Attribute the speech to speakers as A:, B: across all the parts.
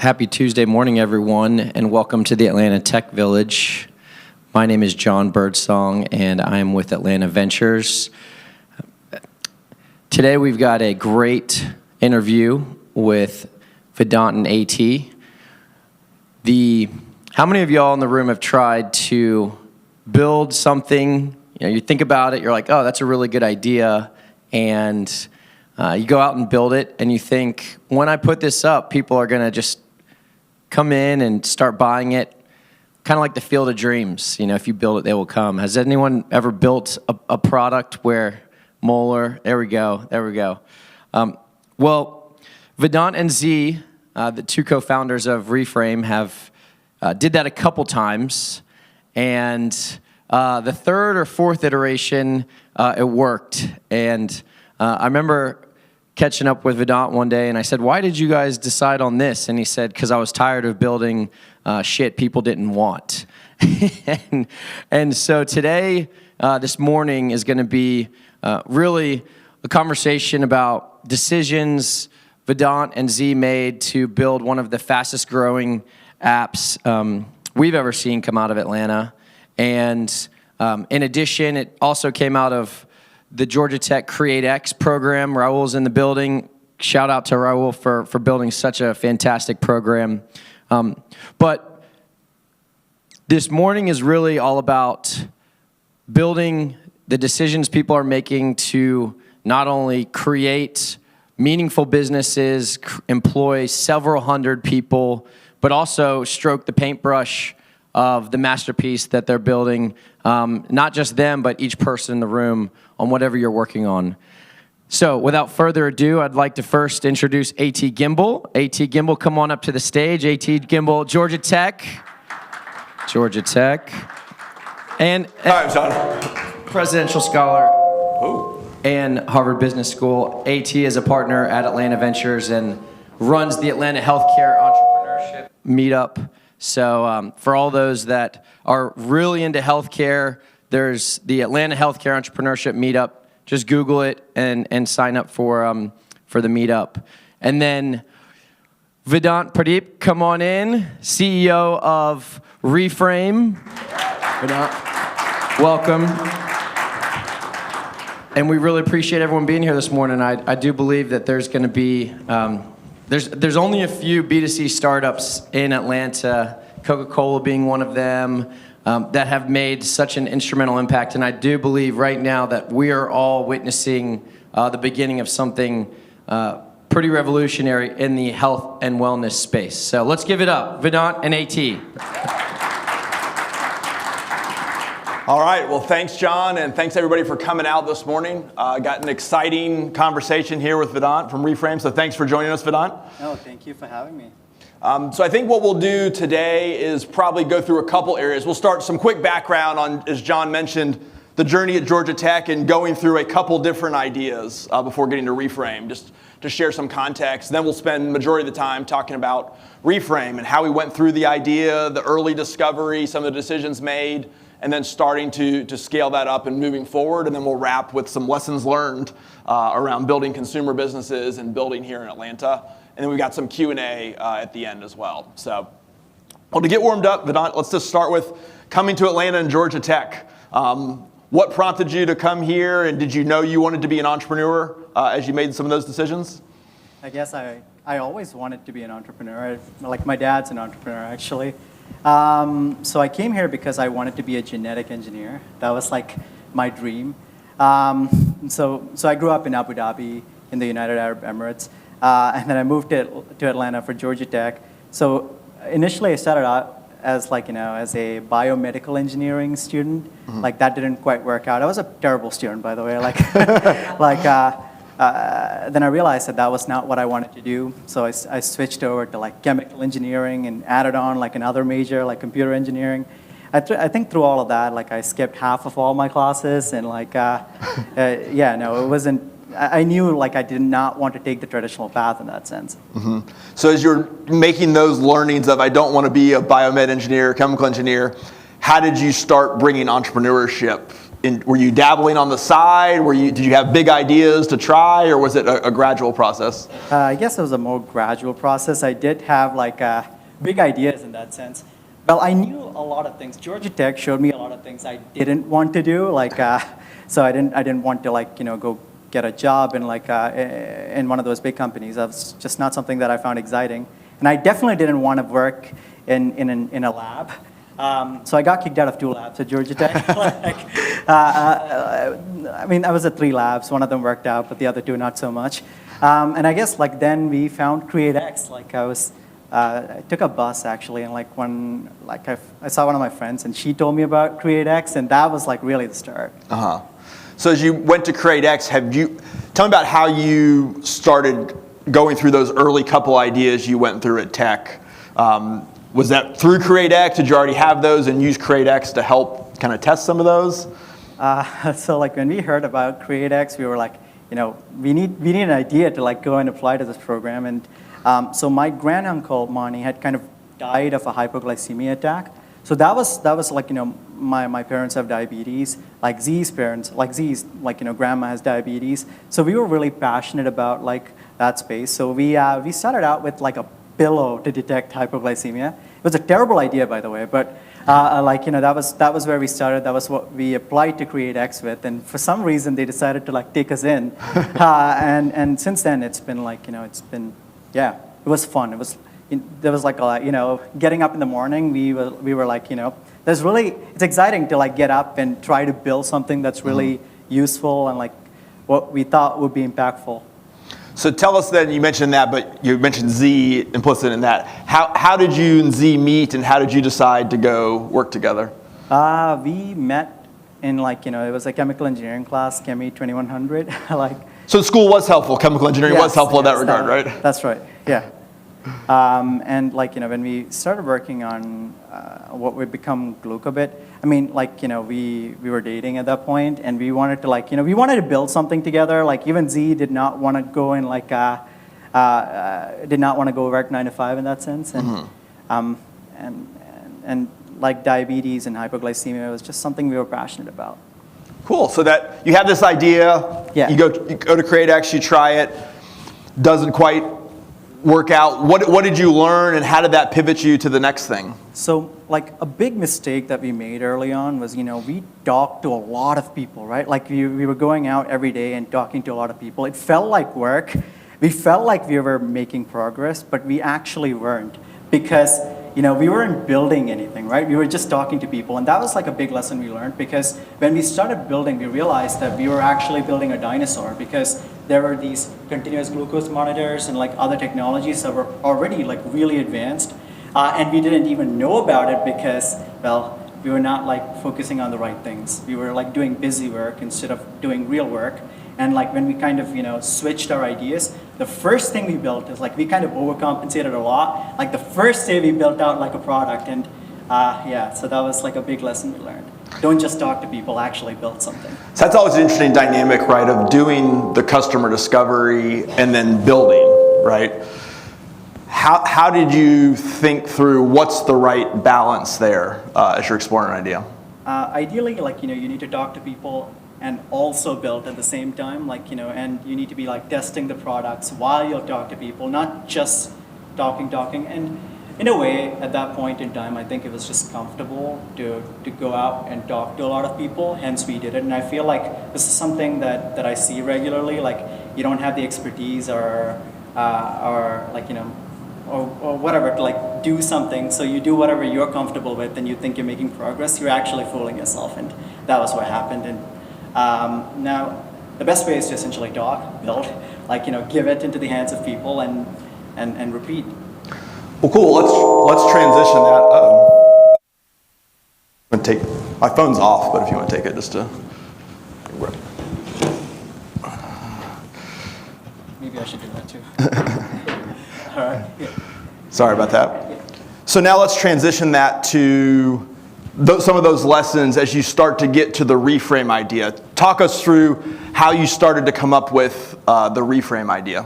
A: Happy Tuesday morning, everyone, and welcome to the Atlanta Tech Village. My name is John Birdsong, and I am with Atlanta Ventures. Today, we've got a great interview with Vedant and AT. How many of y'all in the room have tried to build something? You think about it, you're like, oh, that's a really good idea, and you go out and build it, and you think, when I put this up, people are going to just come in and start buying it. Kind of like the Field of Dreams. If you build it, they will come. Has anyone ever built a product where Moeller? There we go. Well, Vedant and Ziyi, the two co-founders of Reframe, did that a couple times, and the third or fourth iteration, it worked. And I remember catching up with Vedant one day, and I said, why did you guys decide on this? And he said, because I was tired of building shit people didn't want. and so today, this morning, is going to be really a conversation about decisions Vedant and Ziyi made to build one of the fastest growing apps we've ever seen come out of Atlanta. And in addition, it also came out of the Georgia Tech CreateX program. Raul's in the building. Shout out to Raul for building such a fantastic program. But this morning is really all about building the decisions people are making to not only create meaningful businesses, employ several hundred people, but also stroke the paintbrush of the masterpiece that they're building, not just them, but each person in the room on whatever you're working on. So without further ado, I'd like to first introduce AT Gimbel. AT Gimbel, come on up to the stage. AT Gimbel, Georgia Tech. And
B: hi, John.
A: Presidential scholar.
B: Ooh.
A: And Harvard Business School. AT is a partner at Atlanta Ventures and runs the Atlanta Healthcare Entrepreneurship Meetup. So for all those that are really into healthcare, there's the Atlanta Healthcare Entrepreneurship Meetup. Just Google it and sign up for the meetup. And then Vedant Pradeep, come on in, CEO of Reframe. Vedant, welcome. And we really appreciate everyone being here this morning. I do believe that there's going to be there's only a few B2C startups in Atlanta, Coca-Cola being one of them, that have made such an instrumental impact. And I do believe right now that we are all witnessing the beginning of something pretty revolutionary in the health and wellness space. So let's give it up, Vedant and AT.
B: All right, well, thanks, John, and thanks, everybody, for coming out this morning. Got an exciting conversation here with Vedant from Reframe, so thanks for joining us, Vedant.
C: No, thank you for having me.
B: So I think what we'll do today is probably go through a couple areas. We'll start some quick background on, as John mentioned, the journey at Georgia Tech and going through a couple different ideas before getting to Reframe, just to share some context. Then we'll spend the majority of the time talking about Reframe and how we went through the idea, the early discovery, some of the decisions made, and then starting to scale that up and moving forward. And then we'll wrap with some lessons learned around building consumer businesses and building here in Atlanta. And then we've got some Q&A at the end as well. So, well, to get warmed up, Vedant, let's just start with coming to Atlanta and Georgia Tech. What prompted you to come here, and did you know you wanted to be an entrepreneur as you made some of those decisions?
C: I guess I always wanted to be an entrepreneur. Like my dad's an entrepreneur, actually. So I came here because I wanted to be a genetic engineer. That was like my dream. So I grew up in Abu Dhabi in the United Arab Emirates. And then I moved to Atlanta for Georgia Tech. So initially I started out as as a biomedical engineering student. Mm-hmm. Like that didn't quite work out. I was a terrible student, by the way. Then I realized that was not what I wanted to do. So I switched over to chemical engineering and added on another major like computer engineering. I think through all of that, I skipped half of all my classes and it wasn't. I knew I did not want to take the traditional path in that sense.
B: Mm-hmm. So as you're making those learnings of I don't want to be a biomed engineer, chemical engineer, how did you start bringing entrepreneurship were you dabbling on the side? Did you have big ideas to try, or was it a gradual process?
C: I guess it was a more gradual process. I did have like big ideas in that sense. Well, I knew a lot of things. Georgia Tech showed me a lot of things I didn't want to do. So I didn't want to go get a job in in one of those big companies. That was just not something that I found exciting. And I definitely didn't want to work in a lab. So I got kicked out of 2 labs at Georgia Tech. I was at 3 labs. One of them worked out, but the other 2 not so much. And I guess then we found CreateX. I took a bus actually, and I saw one of my friends, and she told me about CreateX, and that was really the start.
B: So as you went to CreateX, tell me about how you started going through those early couple ideas you went through at Tech. Was that through CreateX? Did you already have those and use CreateX to help kind of test some of those?
C: So when we heard about CreateX, we were we need an idea to go and apply to this program. And so my granduncle Mani had kind of died of a hypoglycemia attack. So that was my parents have diabetes, Ziyi's parents, Ziyi's grandma has diabetes. So we were really passionate about that space. So we started out with a pillow to detect hypoglycemia. It was a terrible idea, by the way, but that was where we started. That was what we applied to CreateX with, and for some reason they decided to take us in. And since then it's been it was fun. There was getting up in the morning. We were it's exciting to get up and try to build something that's really useful and what we thought would be impactful.
B: So tell us then, you mentioned that, but you mentioned Ziyi implicit in that. How did you and Ziyi meet, and how did you decide to go work together?
C: We met in it was a chemical engineering class, Chemi 2100.
B: So school was helpful, chemical engineering was helpful in that regard, right?
C: That's right, yeah. And when we started working on what would become Glucobit, we were dating at that point, and we wanted to we wanted to build something together. Even Ziyi did not want to go in did not want to go work 9 to 5 in that sense, and and diabetes and hypoglycemia was just something we were passionate about.
B: Cool. So that you have this idea, you go to CreateX, you try it, doesn't quite work out. What did you learn, and how did that pivot you to the next thing?
C: So a big mistake that we made early on was, we talked to a lot of people, right? We were going out every day and talking to a lot of people. It felt like work. We felt like we were making progress, but we actually weren't, because we weren't building anything, right? We were just talking to people, and that was a big lesson we learned, because when we started building, we realized that we were actually building a dinosaur, because there were these continuous glucose monitors and other technologies that were already really advanced, and we didn't even know about it because, we were not focusing on the right things. We were doing busy work instead of doing real work. And when we kind of switched our ideas, the first thing we built is we kind of overcompensated a lot. The first day we built out a product, and so that was a big lesson we learned. Don't just talk to people, actually build something.
B: So that's always an interesting dynamic, right, of doing the customer discovery and then building, right? How did you think through what's the right balance there as you're exploring an idea?
C: Ideally, you need to talk to people and also build at the same time, and you need to be testing the products while you talk to people, not just talking. And in a way, at that point in time, I think it was just comfortable to go out and talk to a lot of people, hence we did it. And I feel this is something that I see regularly, you don't have the expertise or whatever to do something, so you do whatever you're comfortable with and you think you're making progress, you're actually fooling yourself, and that was what happened. And now the best way is to essentially talk, build, give it into the hands of people and repeat.
B: Well, cool. Let's transition that. I'm gonna take my phone's off, but if you want to take it, just to.
C: Maybe I should do that too. All right. Yeah.
B: Sorry about that.
C: Yeah.
B: So now let's transition that to some of those lessons as you start to get to the Reframe idea. Talk us through how you started to come up with the Reframe idea.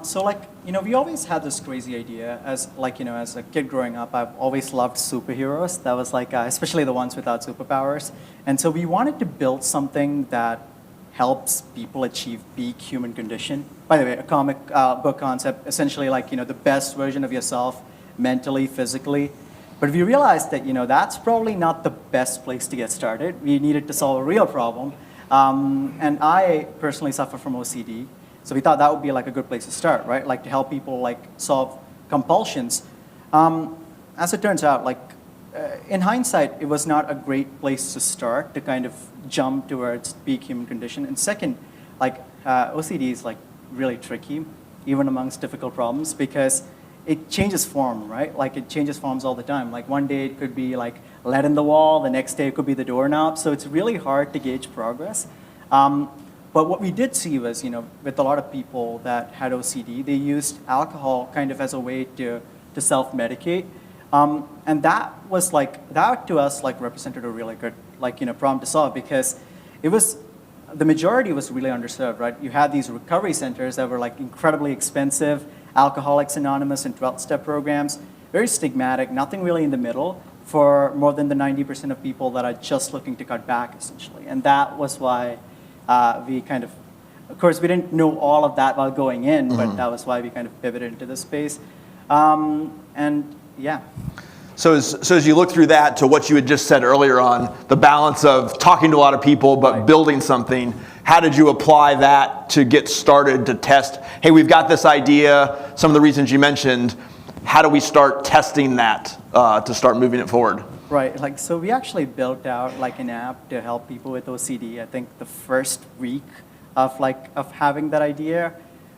C: So We always had this crazy idea as as a kid growing up. I've always loved superheroes. That was especially the ones without superpowers. And so we wanted to build something that helps people achieve peak human condition. By the way, a comic book concept, essentially the best version of yourself, mentally, physically. But we realized that that's probably not the best place to get started. We needed to solve a real problem. And I personally suffer from OCD. So we thought that would be a good place to start, right? To help people solve compulsions. As it turns out, in hindsight, it was not a great place to start to kind of jump towards peak human condition. And second, OCD is really tricky, even amongst difficult problems, because it changes form, right? It changes forms all the time. One day it could be lead in the wall, the next day it could be the doorknob. So it's really hard to gauge progress. But what we did see was, with a lot of people that had OCD, they used alcohol kind of as a way to self-medicate. And that was that to us represented a really good problem to solve, because the majority was really underserved, right? You had these recovery centers that were incredibly expensive, Alcoholics Anonymous and 12-step programs, very stigmatic, nothing really in the middle for more than the 90% of people that are just looking to cut back, essentially. And that was why we kind of course, we didn't know all of that while going in, but that was why we kind of pivoted into this space. And yeah.
B: So as you look through that to what you had just said earlier on, the balance of talking to a lot of people but building something, how did you apply that to get started to test, hey, we've got this idea, some of the reasons you mentioned, how do we start testing that to start moving it forward?
C: Right, so we actually built out an app to help people with OCD. I think the first week of having that idea,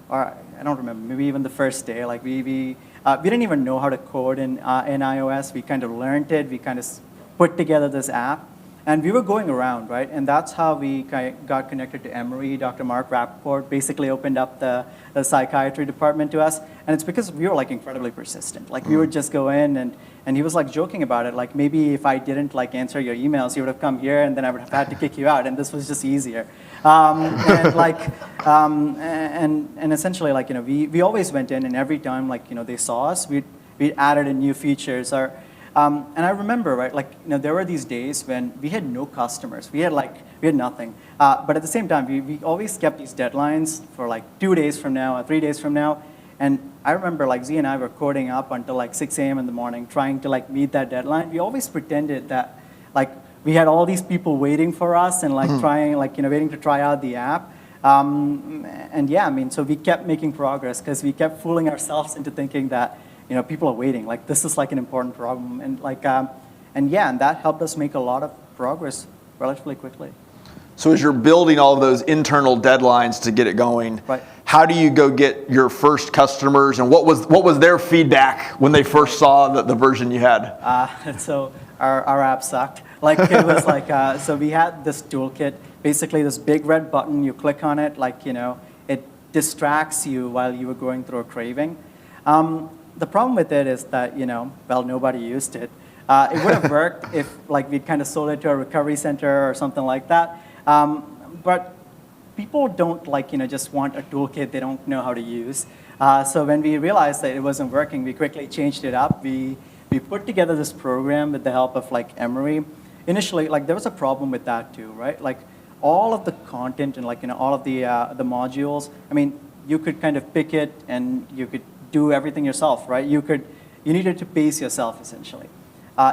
C: or I don't remember, maybe even the first day, we didn't even know how to code in iOS. We kind of learned it. We kind of put together this app. And we were going around, right? And that's how we got connected to Emory. Dr. Mark Rappaport basically opened up the psychiatry department to us. And it's because we were incredibly persistent. We would just go in and he was joking about it. Maybe if I didn't answer your emails, you would have come here and then I would have had to kick you out. And this was just easier. And essentially we always went in, and every time they saw us, we added in new features. And I remember, right, there were these days when we had no customers. We had nothing. But at the same time, we always kept these deadlines for 2 days from now or 3 days from now. And I remember Ziyi and I were coding up until 6 a.m. in the morning, trying to meet that deadline. We always pretended that we had all these people waiting for us and trying, waiting to try out the app. And yeah, so we kept making progress because we kept fooling ourselves into thinking that people are waiting. This is an important problem, and and that helped us make a lot of progress relatively quickly.
B: So as you're building all of those internal deadlines to get it going, how do you go get your first customers, and what was their feedback when they first saw the version you had?
C: So our app sucked. It was so we had this toolkit, basically this big red button. You click on it, it distracts you while you were going through a craving. The problem with it is that, nobody used it. It would have worked if we'd kind of sold it to a recovery center or something like that. But people don't just want a toolkit they don't know how to use. So when we realized that it wasn't working, we quickly changed it up. We put together this program with the help of Emory. Initially, there was a problem with that too, right? All of the content and all of the modules, you could kind of pick it and you could do everything yourself, right? You needed to pace yourself, essentially.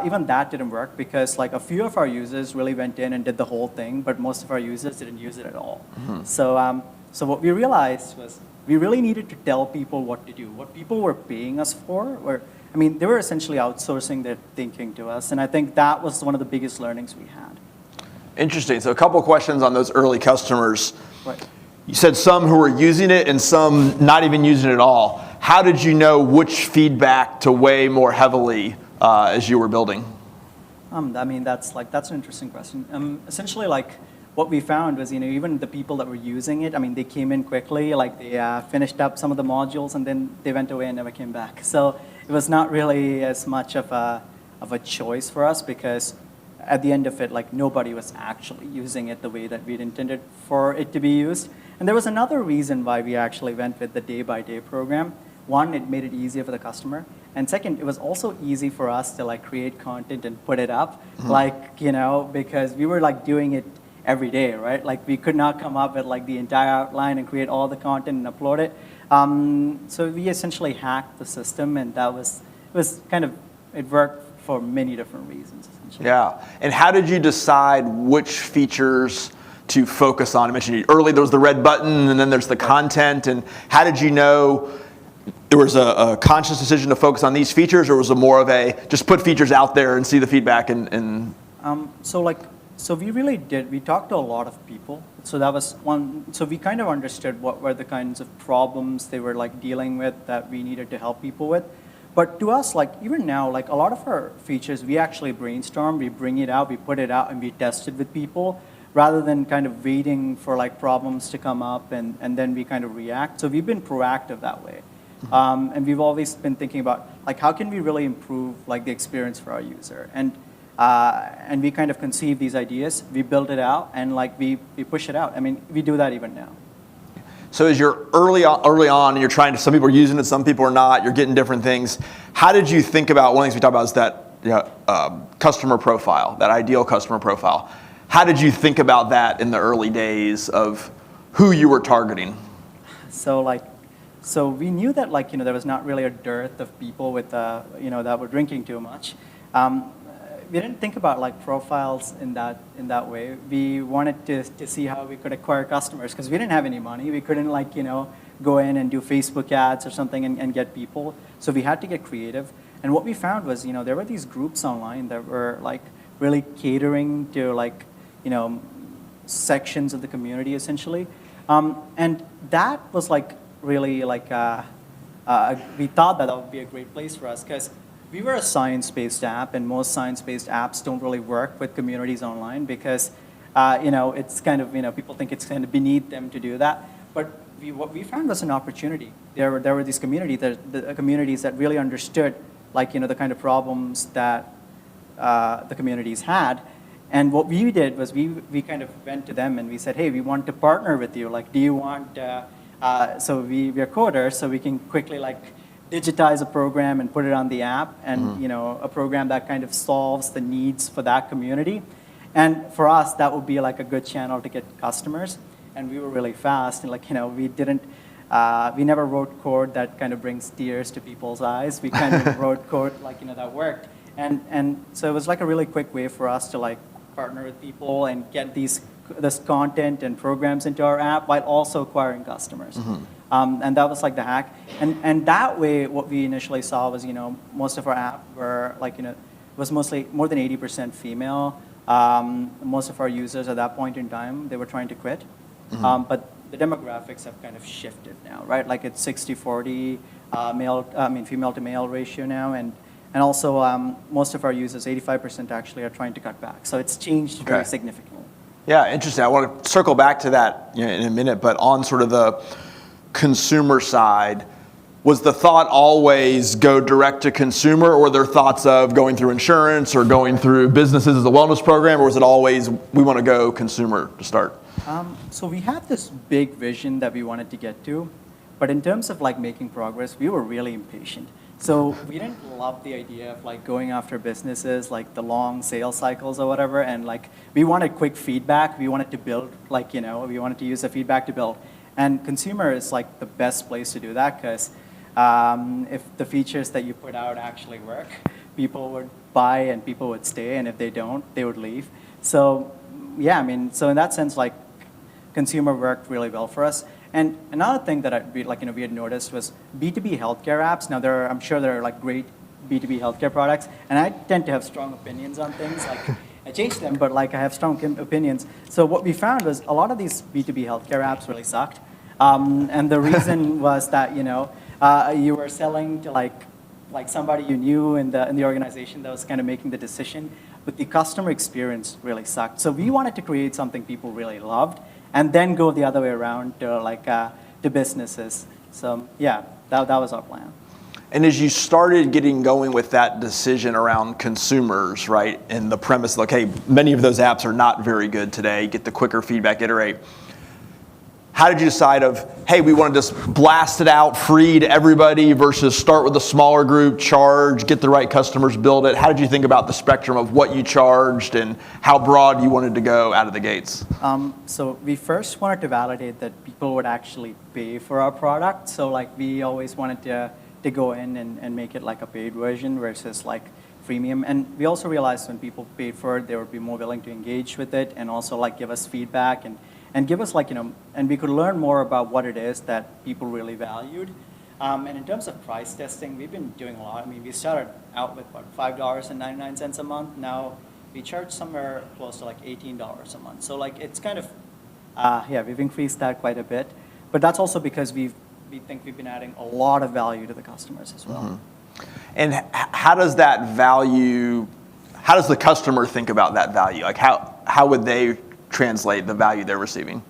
C: Even that didn't work because a few of our users really went in and did the whole thing, but most of our users didn't use it at all. So what we realized was we really needed to tell people what to do. What people were paying us for they were essentially outsourcing their thinking to us, and I think that was one of the biggest learnings we had.
B: Interesting. So a couple of questions on those early customers.
C: Right.
B: You said some who were using it and some not even using it at all. How did you know which feedback to weigh more heavily as you were building?
C: That's an interesting question. Essentially, what we found was, even the people that were using it, they came in quickly, they finished up some of the modules and then they went away and never came back. So it was not really as much of a choice for us because at the end of it, nobody was actually using it the way that we'd intended for it to be used. And there was another reason why we actually went with the day-by-day program. one, it made it easier for the customer, and second, it was also easy for us to like create content and put it up, because we were like doing it every day, right? Like we could not come up with like the entire outline and create all the content and upload it. So we essentially hacked the system, and it worked for many different reasons, essentially.
B: Yeah, and how did you decide which features to focus on? I mentioned early there was the red button, and then there's the content, and how did you know there was a conscious decision to focus on these features, or was it more of a just put features out there and see the feedback and
C: So we really did. We talked to a lot of people. So that was one. So we kind of understood what were the kinds of problems they were like dealing with that we needed to help people with. But to us, like even now, like a lot of our features, we actually brainstorm, we bring it out, we put it out, and we test it with people, rather than kind of waiting for like problems to come up and then we kind of react. So we've been proactive that way. And we've always been thinking about like how can we really improve like the experience for our user. And we kind of conceive these ideas, we build it out, and like we push it out. I mean, we do that even now.
B: So as you're early on, and you're trying to, some people are using it, some people are not, you're getting different things. How did you think about, one of the things we talked about is that customer profile, that ideal customer profile. How did you think about that in the early days of who you were targeting?
C: So we knew that there was not really a dearth of people with that were drinking too much. We didn't think about like profiles in that way. We wanted to see how we could acquire customers because we didn't have any money. We couldn't go in and do Facebook ads or something and get people. So we had to get creative. And what we found was there were these groups online that were like really catering to sections of the community essentially. And that was like really we thought that would be a great place for us because we were a science-based app, and most science-based apps don't really work with communities online because, it's kind of, people think it's kind of beneath them to do that. But what we found was an opportunity. There were these communities that really understood, the kind of problems that the communities had. And what we did was we kind of went to them and we said, hey, we want to partner with you. Like, do you want? So we are coders, so we can quickly digitize a program and put it on the app, and a program that kind of solves the needs for that community. And for us, that would be like a good channel to get customers. And we were really fast, and we never wrote code that kind of brings tears to people's eyes. We kind of wrote code that worked. And so it was like a really quick way for us to partner with people and get this content and programs into our app while also acquiring customers. And that was like the hack. And that way, what we initially saw was, most of our app were was mostly more than 80% female. Most of our users at that point in time, they were trying to quit. But the demographics have kind of shifted now, right? Like it's 60-40 female to male ratio now. And also most of our users, 85% actually are trying to cut back. So it's changed very significantly.
B: Yeah, interesting. I want to circle back to that in a minute, but on sort of the consumer side, was the thought always go direct to consumer, or were there thoughts of going through insurance or going through businesses as a wellness program, or was it always we want to go consumer to start?
C: So we had this big vision that we wanted to get to, but in terms of making progress, we were really impatient. So we didn't love the idea of going after businesses, the long sales cycles or whatever, and we wanted quick feedback. We wanted to build, we wanted to use the feedback to build. And consumer is the best place to do that because if the features that you put out actually work, people would buy and people would stay, and if they don't, they would leave. So yeah, so in that sense, consumer worked really well for us. And another thing that we had noticed was B2B healthcare apps. Now I'm sure there are great B2B healthcare products, and I tend to have strong opinions on things. I change them, but I have strong opinions. So what we found was a lot of these B2B healthcare apps really sucked. And the reason was that you were selling to somebody you knew in the organization that was kind of making the decision, but the customer experience really sucked. So we wanted to create something people really loved, and then go the other way around to businesses. So yeah, that was our plan.
B: And as you started getting going with that decision around consumers, right, and the premise, hey, many of those apps are not very good today, get the quicker feedback, iterate. How did you decide of, hey, we want to just blast it out free to everybody versus start with a smaller group, charge, get the right customers, build it? How did you think about the spectrum of what you charged and how broad you wanted to go out of the gates?
C: So we first wanted to validate that people would actually pay for our product. So like we always wanted to go in and make it like a paid version versus like freemium. And we also realized when people paid for it, they would be more willing to engage with it and also like give us feedback and give us like, and we could learn more about what it is that people really valued. And in terms of price testing, we've been doing a lot. I mean, we started out with what, $5.99 a month. Now we charge somewhere close to like $18 a month. So like it's kind of, yeah, we've increased that quite a bit. But that's also because we think we've been adding a lot of value to the customers as well.
B: And how does that value, how does the customer think about that value? Like how would they translate the value they're receiving?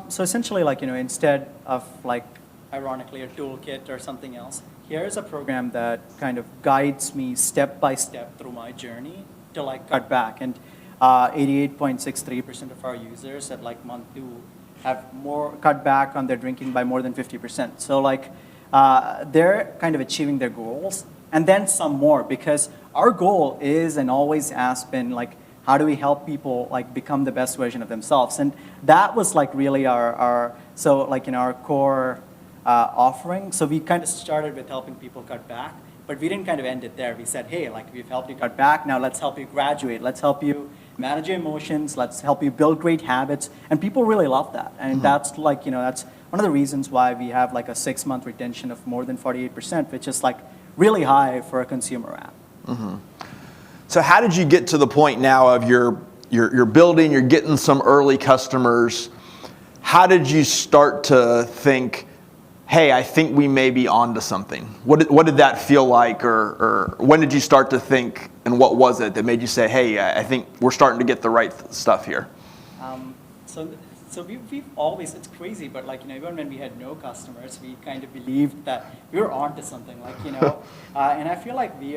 C: So essentially, like, instead of like, ironically, a toolkit or something else, here's a program that kind of guides me step by step through my journey to like cut back. And 88.63% of our users at like month 2 have more cut back on their drinking by more than 50%. So like, they're kind of achieving their goals and then some more, because our goal is and always has been like, how do we help people like become the best version of themselves? And that was like really our so like in our core offering. So we kind of started with helping people cut back, but we didn't kind of end it there. We said, hey, like we've helped you cut back, now let's help you graduate. Let's help you manage your emotions. Let's help you build great habits. And people really love that. And that's like, that's one of the reasons why we have like a 6-month retention of more than 48%, which is like really high for a consumer app.
B: So how did you get to the point now of you're building, you're getting some early customers? How did you start to think, hey, I think we may be onto something? What did that feel like, or when did you start to think, and what was it that made you say, hey, I think we're starting to get the right stuff here?
C: So we've always, it's crazy, but like, even when we had no customers, we kind of believed that we were onto something, like, and I feel like we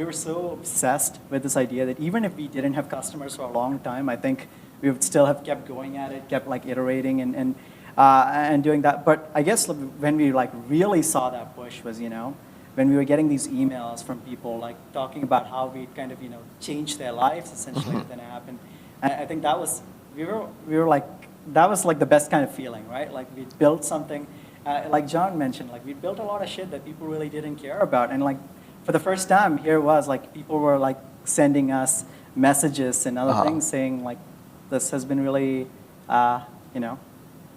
C: were so obsessed with this idea that even if we didn't have customers for a long time, I think we would still have kept going at it, kept like iterating and doing that. But I guess when we like really saw that push was, when we were getting these emails from people like talking about how we kind of, changed their lives essentially with an app. And I think that was, we were like, that was like the best kind of feeling, right? Like we built something, like John mentioned, like we built a lot of shit that people really didn't care about. And like, for the first time, here was like people were like sending us messages and other things saying like, this has been really,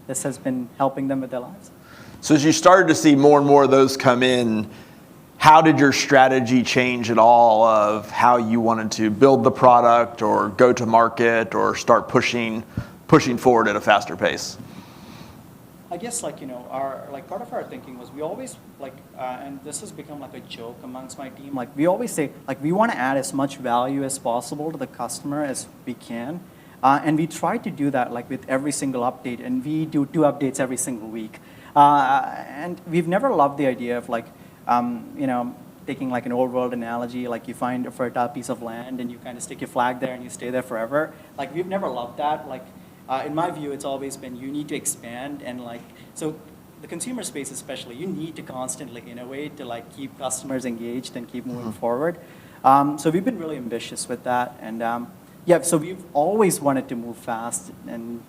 C: this has been helping them with their lives.
B: So as you started to see more and more of those come in, how did your strategy change at all of how you wanted to build the product or go to market or start pushing forward at a faster pace?
C: I guess like, our like part of our thinking was we always like, and this has become like a joke amongst my team. Like we always say like we want to add as much value as possible to the customer as we can, and we try to do that like with every single update. And we do 2 updates every single week. And we've never loved the idea of like, taking like an old world analogy, like you find a fertile piece of land and you kind of stick your flag there and you stay there forever. Like we've never loved that. Like. In my view, it's always been you need to expand and like, so the consumer space especially, you need to constantly innovate to like keep customers engaged and keep moving forward. So we've been really ambitious with that. And yeah, so we've always wanted to move fast. And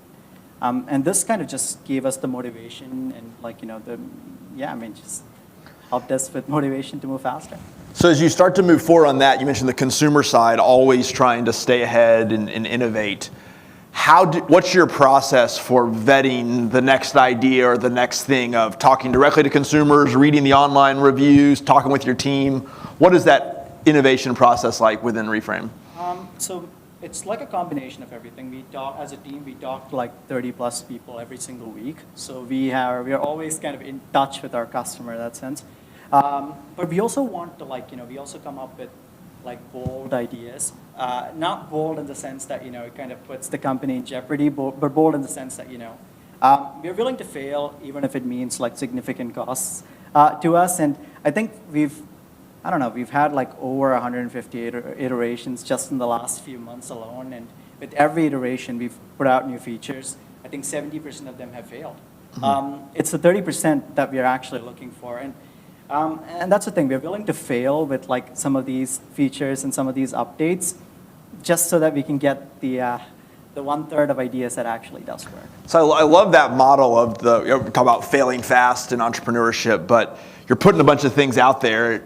C: this kind of just gave us the motivation and like, just helped us with motivation to move faster.
B: So as you start to move forward on that, you mentioned the consumer side, always trying to stay ahead and innovate. What's your process for vetting the next idea or the next thing of talking directly to consumers, reading the online reviews, talking with your team? What is that innovation process like within Reframe?
C: So it's like a combination of everything. As a team, we talk to like 30 plus people every single week. So we are always kind of in touch with our customer in that sense. But we also want to like, we also come up with like bold ideas. Not bold in the sense that, it kind of puts the company in jeopardy, but bold in the sense that, we're willing to fail even if it means like significant costs to us. And I think we've had like over 150 iterations just in the last few months alone. And with every iteration, we've put out new features. I think 70% of them have failed. It's the 30% that we are actually looking for. And that's the thing, we're willing to fail with like some of these features and some of these updates just so that we can get the 1/3 of ideas that actually does work.
B: So I love that model of talk about failing fast in entrepreneurship, but you're putting a bunch of things out there,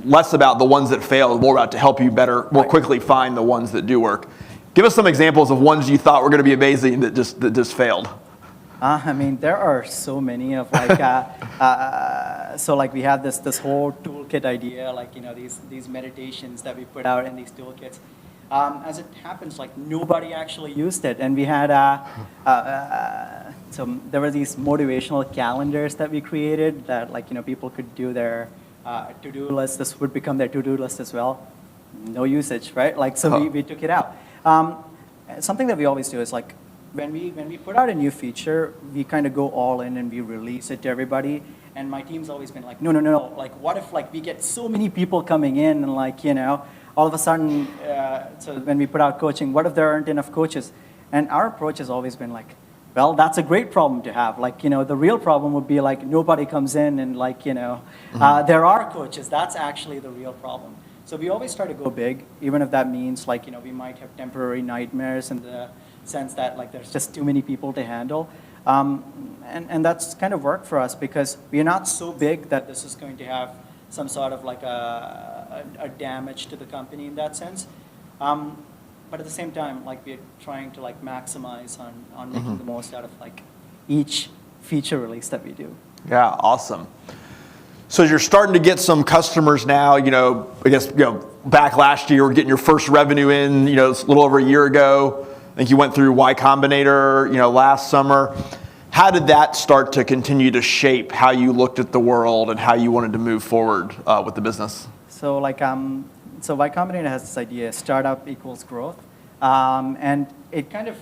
B: less about the ones that fail, more about to help you more quickly find the ones that do work. Give us some examples of ones you thought were going to be amazing that just failed.
C: I mean, there are so many of like, so like we have this whole toolkit idea, like, these meditations that we put out in these toolkits. As it happens, like nobody actually used it. And we had, so there were these motivational calendars that we created that like, people could do their to-do list. This would become their to-do list as well. No usage, right? Like, so we took it out. Something that we always do is like, when we put out a new feature, we kind of go all in and we release it to everybody. And my team's always been like, no. Like, what if like we get so many people coming in and like, all of a sudden, so when we put out coaching, what if there aren't enough coaches? And our approach has always been like, well, that's a great problem to have. Like, the real problem would be like nobody comes in and like, there are coaches. That's actually the real problem. So we always try to go big, even if that means like, we might have temporary nightmares in the sense that like there's just too many people to handle. And that's kind of worked for us because we are not so big that this is going to have some sort of like a damage to the company in that sense. But at the same time, like we're trying to like maximize on making the most out of like each feature release that we do.
B: Yeah, awesome. So you're starting to get some customers now, I guess, back last year, getting your first revenue in, it's a little over a year ago. I think you went through Y-Combinator, last summer. How did that start to continue to shape how you looked at the world and how you wanted to move forward with the business?
C: So like, so Y-Combinator has this idea, startup equals growth. And it kind of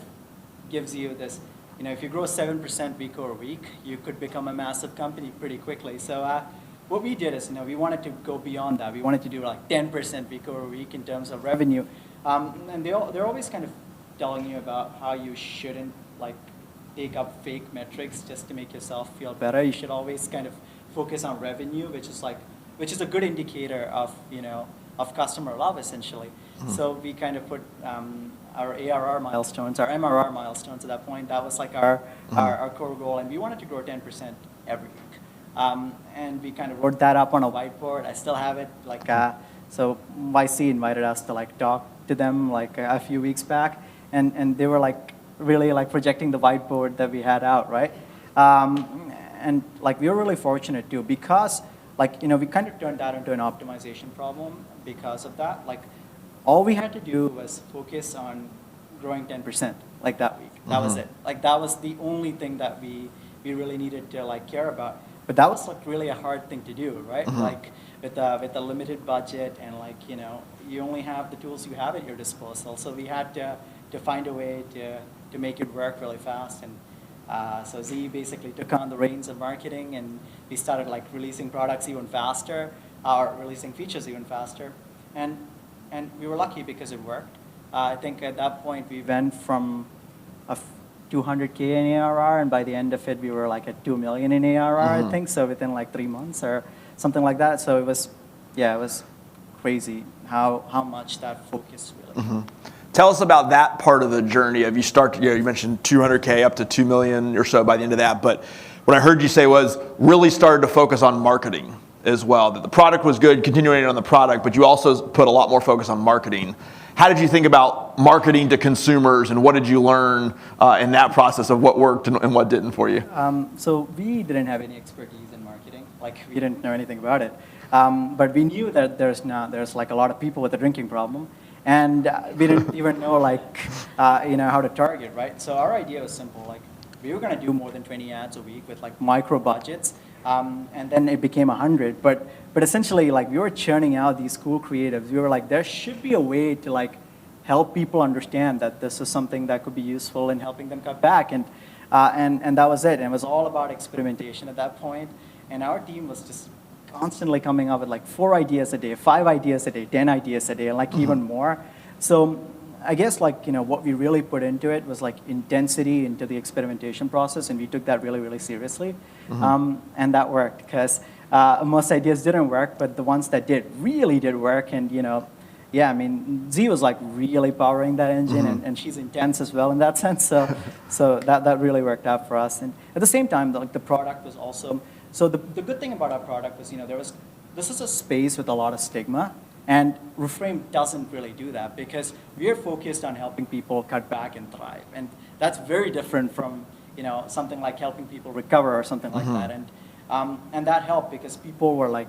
C: gives you this, if you grow 7% week over week, you could become a massive company pretty quickly. So what we did is, we wanted to go beyond that. We wanted to do like 10% week over week in terms of revenue. And they're always kind of telling you about how you shouldn't like take up fake metrics just to make yourself feel better. You should always kind of focus on revenue, which is a good indicator of, of customer love essentially. So we kind of put our ARR milestones, our MRR milestones at that point. That was like our core goal, and we wanted to grow 10% every week. And we kind of wrote that up on a whiteboard. I still have it. Like, so YC invited us to like talk to them like a few weeks back, and they were like really like projecting the whiteboard that we had out, right? And like we were really fortunate too because like we kind of turned that into an optimization problem because of that. Like all we had to do was focus on growing 10% like that week. That was it. Like that was the only thing that we really needed to like care about. But that was like really a hard thing to do, right? Like with a limited budget and like you only have the tools you have at your disposal. So we had to find a way to make it work really fast. And so Ziyi basically took on the reins of marketing, and we started like releasing products even faster, or releasing features even faster. And we were lucky because it worked. I think at that point we went from a 200K in ARR, and by the end of it we were like at 2 million in ARR, I think, so within like 3 months or something like that. So it was crazy how much that focus really.
B: Tell us about that part of the journey of you mentioned 200K up to 2 million or so by the end of that, but what I heard you say was really started to focus on marketing as well, that the product was good, continuing on the product, but you also put a lot more focus on marketing. How did you think about marketing to consumers, and what did you learn in that process of what worked and what didn't for you?
C: So we didn't have any expertise in marketing. Like we didn't know anything about it. But we knew that there's like a lot of people with a drinking problem, and we didn't even know like how to target, right? So our idea was simple. Like we were going to do more than 20 ads a week with like micro budgets, and then it became 100. But essentially, like we were churning out these cool creatives. We were like, there should be a way to like help people understand that this is something that could be useful in helping them cut back, and that was it. And it was all about experimentation at that point. And our team was just constantly coming up with like 4 ideas a day, 5 ideas a day, 10 ideas a day, and like even more. So I guess like, what we really put into it was like intensity into the experimentation process, and we took that really, really seriously. And that worked because most ideas didn't work, but the ones that really did work. And, yeah, I mean, Z was like really powering that engine, and she's intense as well in that sense. So that really worked out for us. And at the same time, the product was awesome. So the good thing about our product was, this is a space with a lot of stigma. And Reframe doesn't really do that because we are focused on helping people cut back and thrive. And that's very different from, something like helping people recover or something like that. And that helped because people were like,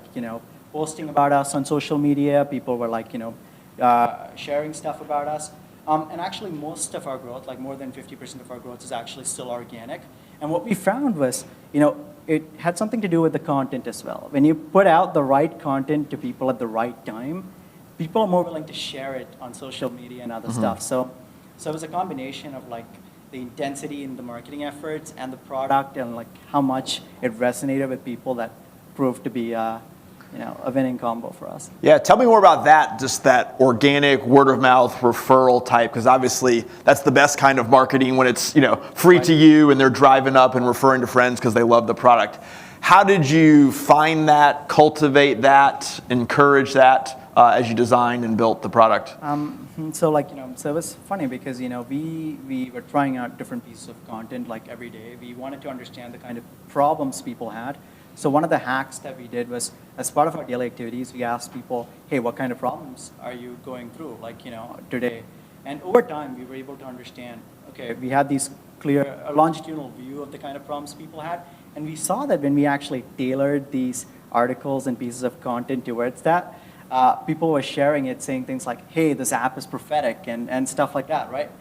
C: posting about us on social media. People were like, sharing stuff about us. And actually most of our growth, like more than 50% of our growth is actually still organic. And what we found was, it had something to do with the content as well. When you put out the right content to people at the right time, people are more willing to share it on social media and other stuff. So it was a combination of like the intensity in the marketing efforts and the product and like how much it resonated with people that proved to be a winning combo for us.
B: Yeah, tell me more about that, just that organic word of mouth referral type, because obviously that's the best kind of marketing when it's free to you and they're driving up and referring to friends because they love the product. How did you find that, cultivate that, encourage that as you designed and built the product?
C: So it was funny because we were trying out different pieces of content like every day. We wanted to understand the kind of problems people had. So one of the hacks that we did was, as part of our daily activities, we asked people, hey, what kind of problems are you going through, today? And over time, we were able to understand, okay, we had these clear, longitudinal view of the kind of problems people had, and we saw that when we actually tailored these articles and pieces of content towards that, people were sharing it, saying things like, hey, this app is prophetic, and stuff like that, right?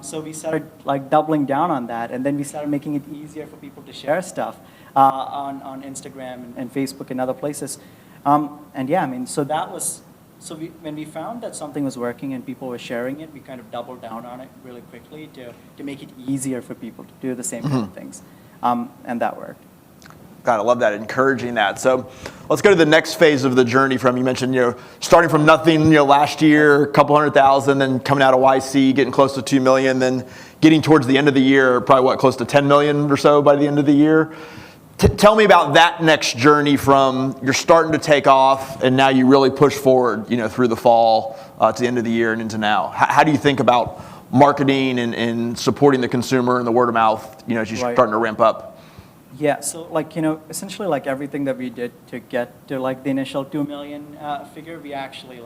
C: So we started doubling down on that, and then we started making it easier for people to share stuff on Instagram and Facebook and other places. And yeah, I mean, when we found that something was working and people were sharing it, we kind of doubled down on it really quickly to make it easier for people to do the same kind of things. And that worked.
B: God, I love that, encouraging that. So let's go to the next phase of the journey from, you mentioned, starting from nothing, last year, a couple 100,000, then coming out of YC, getting close to 2 million, then getting towards the end of the year, probably close to 10 million or so by the end of the year. Tell me about that next journey from you're starting to take off and now you really push forward, through the fall to the end of the year and into now. How do you think about marketing and supporting the consumer and the word of mouth, as you're starting to ramp up?
C: Yeah, so essentially everything that we did to get to the initial 2 million figure, we actually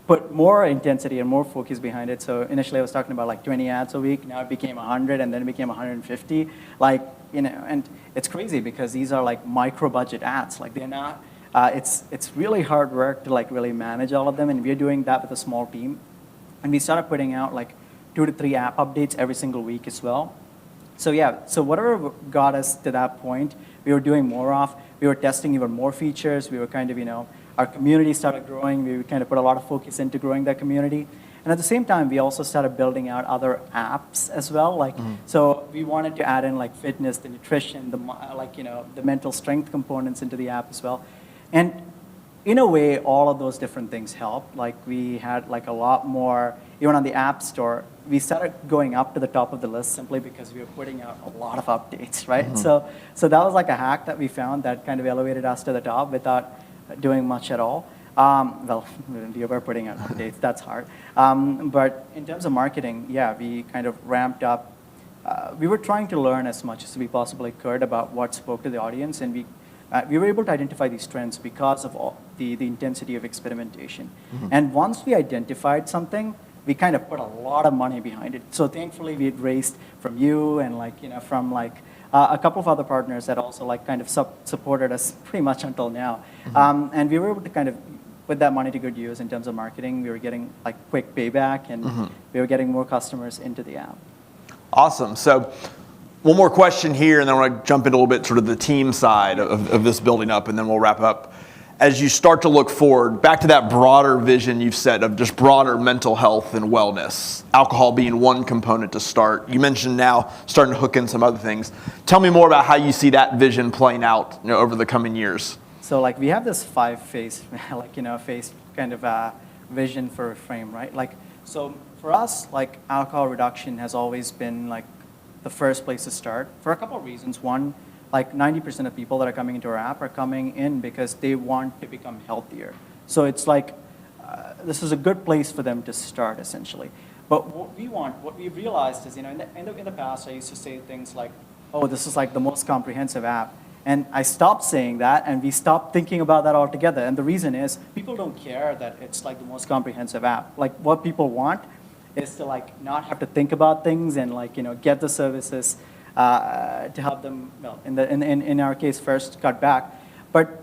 C: put more intensity and more focus behind it. So initially I was talking about 20 ads a week, now it became 100 and then it became 150. And it's crazy because these are micro budget ads. They're not, it's really hard work to really manage all of them, and we're doing that with a small team. And we started putting out 2 to 3 app updates every single week as well. So yeah, so whatever got us to that point, we were doing more of. We were testing even more features. We were kind of, our community started growing. We kind of put a lot of focus into growing that community. And at the same time, we also started building out other apps as well. So we wanted to add in fitness, the nutrition, the mental strength components into the app as well. And in a way, all of those different things helped. We had a lot more, even on the App Store, we started going up to the top of the list simply because we were putting out a lot of updates, right? So that was a hack that we found that kind of elevated us to the top without doing much at all. Well, we were putting out updates, that's hard. But in terms of marketing, yeah, we kind of ramped up. We were trying to learn as much as we possibly could about what spoke to the audience, and we were able to identify these trends because of all the intensity of experimentation. And once we identified something, we kind of put a lot of money behind it. So thankfully, we had raised from you and from a couple of other partners that also kind of supported us pretty much until now. And we were able to kind of put that money to good use in terms of marketing. We were getting quick payback, and we were getting more customers into the app.
B: Awesome. So one more question here, and then I want to jump into a little bit sort of the team side of this building up, and then we'll wrap up. As you start to look forward, back to that broader vision you've set of just broader mental health and wellness, alcohol being one component to start. You mentioned now starting to hook in some other things. Tell me more about how you see that vision playing out over the coming years.
C: So we have this 5-phase, phase kind of vision for Reframe, right? So for us, like alcohol reduction has always been like the first place to start for a couple of reasons. One, like 90% of people that are coming into our app are coming in because they want to become healthier. So it's like, this is a good place for them to start essentially. But what we've realized is, in the past, I used to say things like, oh, this is like the most comprehensive app. And I stopped saying that, and we stopped thinking about that altogether. And the reason is, people don't care that it's like the most comprehensive app. Like, what people want is to like not have to think about things and like, get the services to help them, well, in our case, first cut back. But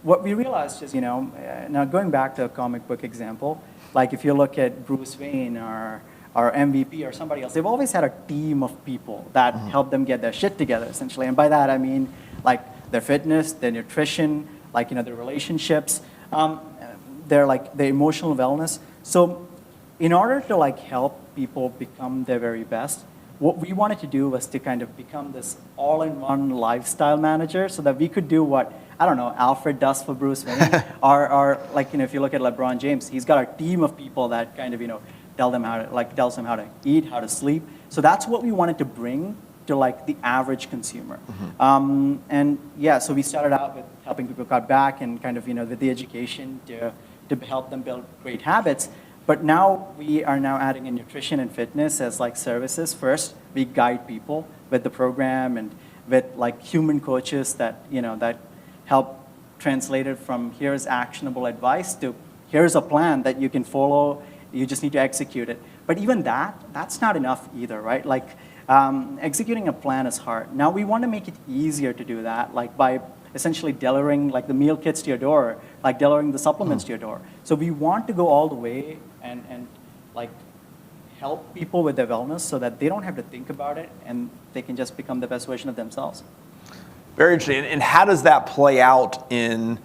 C: what we realized is, now going back to a comic book example, like if you look at Bruce Wayne or MVP or somebody else, they've always had a team of people that help them get their shit together, essentially. And by that, I mean like their fitness, their nutrition, like, their relationships, their emotional wellness. So in order to like help people become their very best, what we wanted to do was to kind of become this all-in-one lifestyle manager so that we could do what, I don't know, Alfred does for Bruce Wayne, or like, if you look at LeBron James, he's got a team of people that kind of, tells him how to eat, how to sleep. So that's what we wanted to bring to like the average consumer. And yeah, so we started out with helping people cut back and kind of, with the education to help them build great habits. But now we are now adding in nutrition and fitness as like services. First, we guide people with the program and with like human coaches that, that help translate it from here's actionable advice to here's a plan that you can follow. You just need to execute it. But even that's not enough either, right? Like executing a plan is hard. Now we want to make it easier to do that, like by essentially delivering like the meal kits to your door, like delivering the supplements to your door. So we want to go all the way and like help people with their wellness so that they don't have to think about it and they can just become the best version of themselves.
B: Very interesting. And how does that play out in,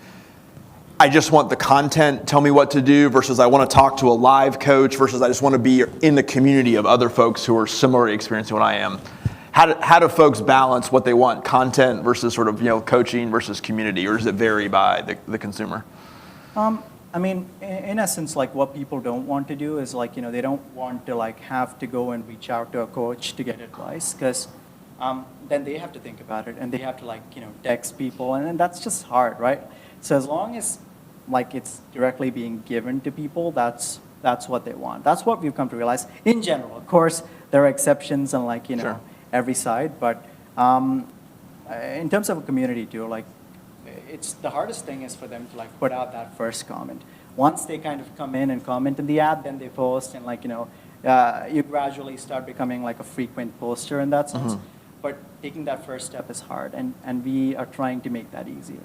B: I just want the content, tell me what to do, versus I want to talk to a live coach, versus I just want to be in the community of other folks who are similarly experiencing what I am? How do folks balance what they want, content versus sort of, coaching versus community, or does it vary by the consumer?
C: I mean, in essence, like what people don't want to do is like, they don't want to like have to go and reach out to a coach to get advice, because then they have to think about it and they have to like, text people, and that's just hard, right? So as long as like it's directly being given to people, that's what they want. That's what we've come to realize. In general, of course, there are exceptions on like,
B: Sure.
C: every side, but in terms of a community too, like it's the hardest thing is for them to like put out that first comment. Once they kind of come in and comment in the app, then they post, and like, you gradually start becoming like a frequent poster in that sense. But taking that first step is hard, and we are trying to make that easier.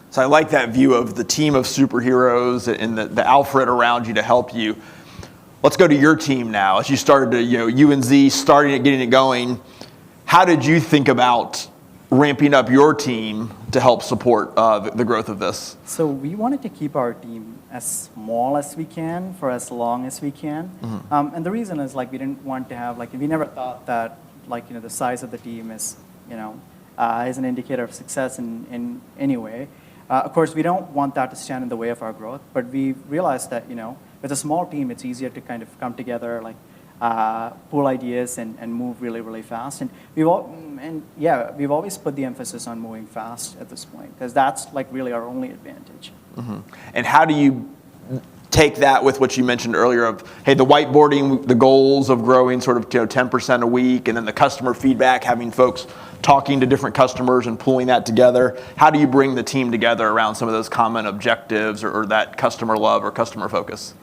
B: So I like that view of the team of superheroes and the Alfred around you to help you. Let's go to your team now. As you started to, you and Z starting it, getting it going, how did you think about ramping up your team to help support the growth of this?
C: So we wanted to keep our team as small as we can for as long as we can. And the reason is like we didn't want to have, like, we never thought that like, the size of the team is, is an indicator of success in any way. Of course, we don't want that to stand in the way of our growth, but we realized that, with a small team, it's easier to kind of come together, like pool ideas and move really, really fast. And we've always put the emphasis on moving fast at this point, because that's like really our only advantage.
B: And how do you take that with what you mentioned earlier of, hey, the whiteboarding, the goals of growing sort of 10% a week, and then the customer feedback, having folks talking to different customers and pulling that together? How do you bring the team together around some of those common objectives or that customer love or customer focus?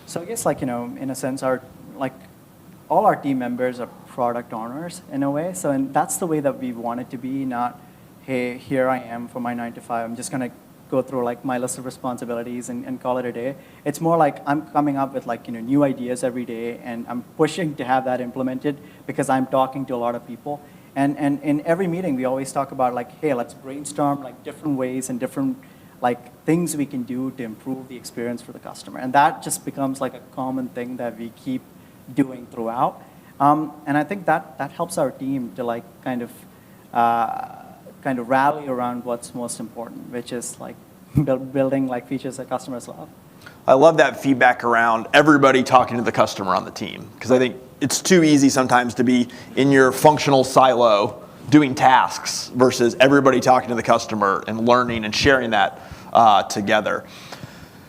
C: So I guess like, in a sense, all our team members are product owners in a way. So and that's the way that we want it to be, not, hey, here I am for my 9 to 5. I'm just going to go through like my list of responsibilities and call it a day. It's more like I'm coming up with like, new ideas every day, and I'm pushing to have that implemented because I'm talking to a lot of people. And in every meeting, we always talk about like, hey, let's brainstorm like different ways and different like things we can do to improve the experience for the customer. And that just becomes like a common thing that we keep doing throughout. And I think that helps our team to like kind of rally around what's most important, which is like building like features that customers love.
B: I love that feedback around everybody talking to the customer on the team, because I think it's too easy sometimes to be in your functional silo doing tasks versus everybody talking to the customer and learning and sharing that together.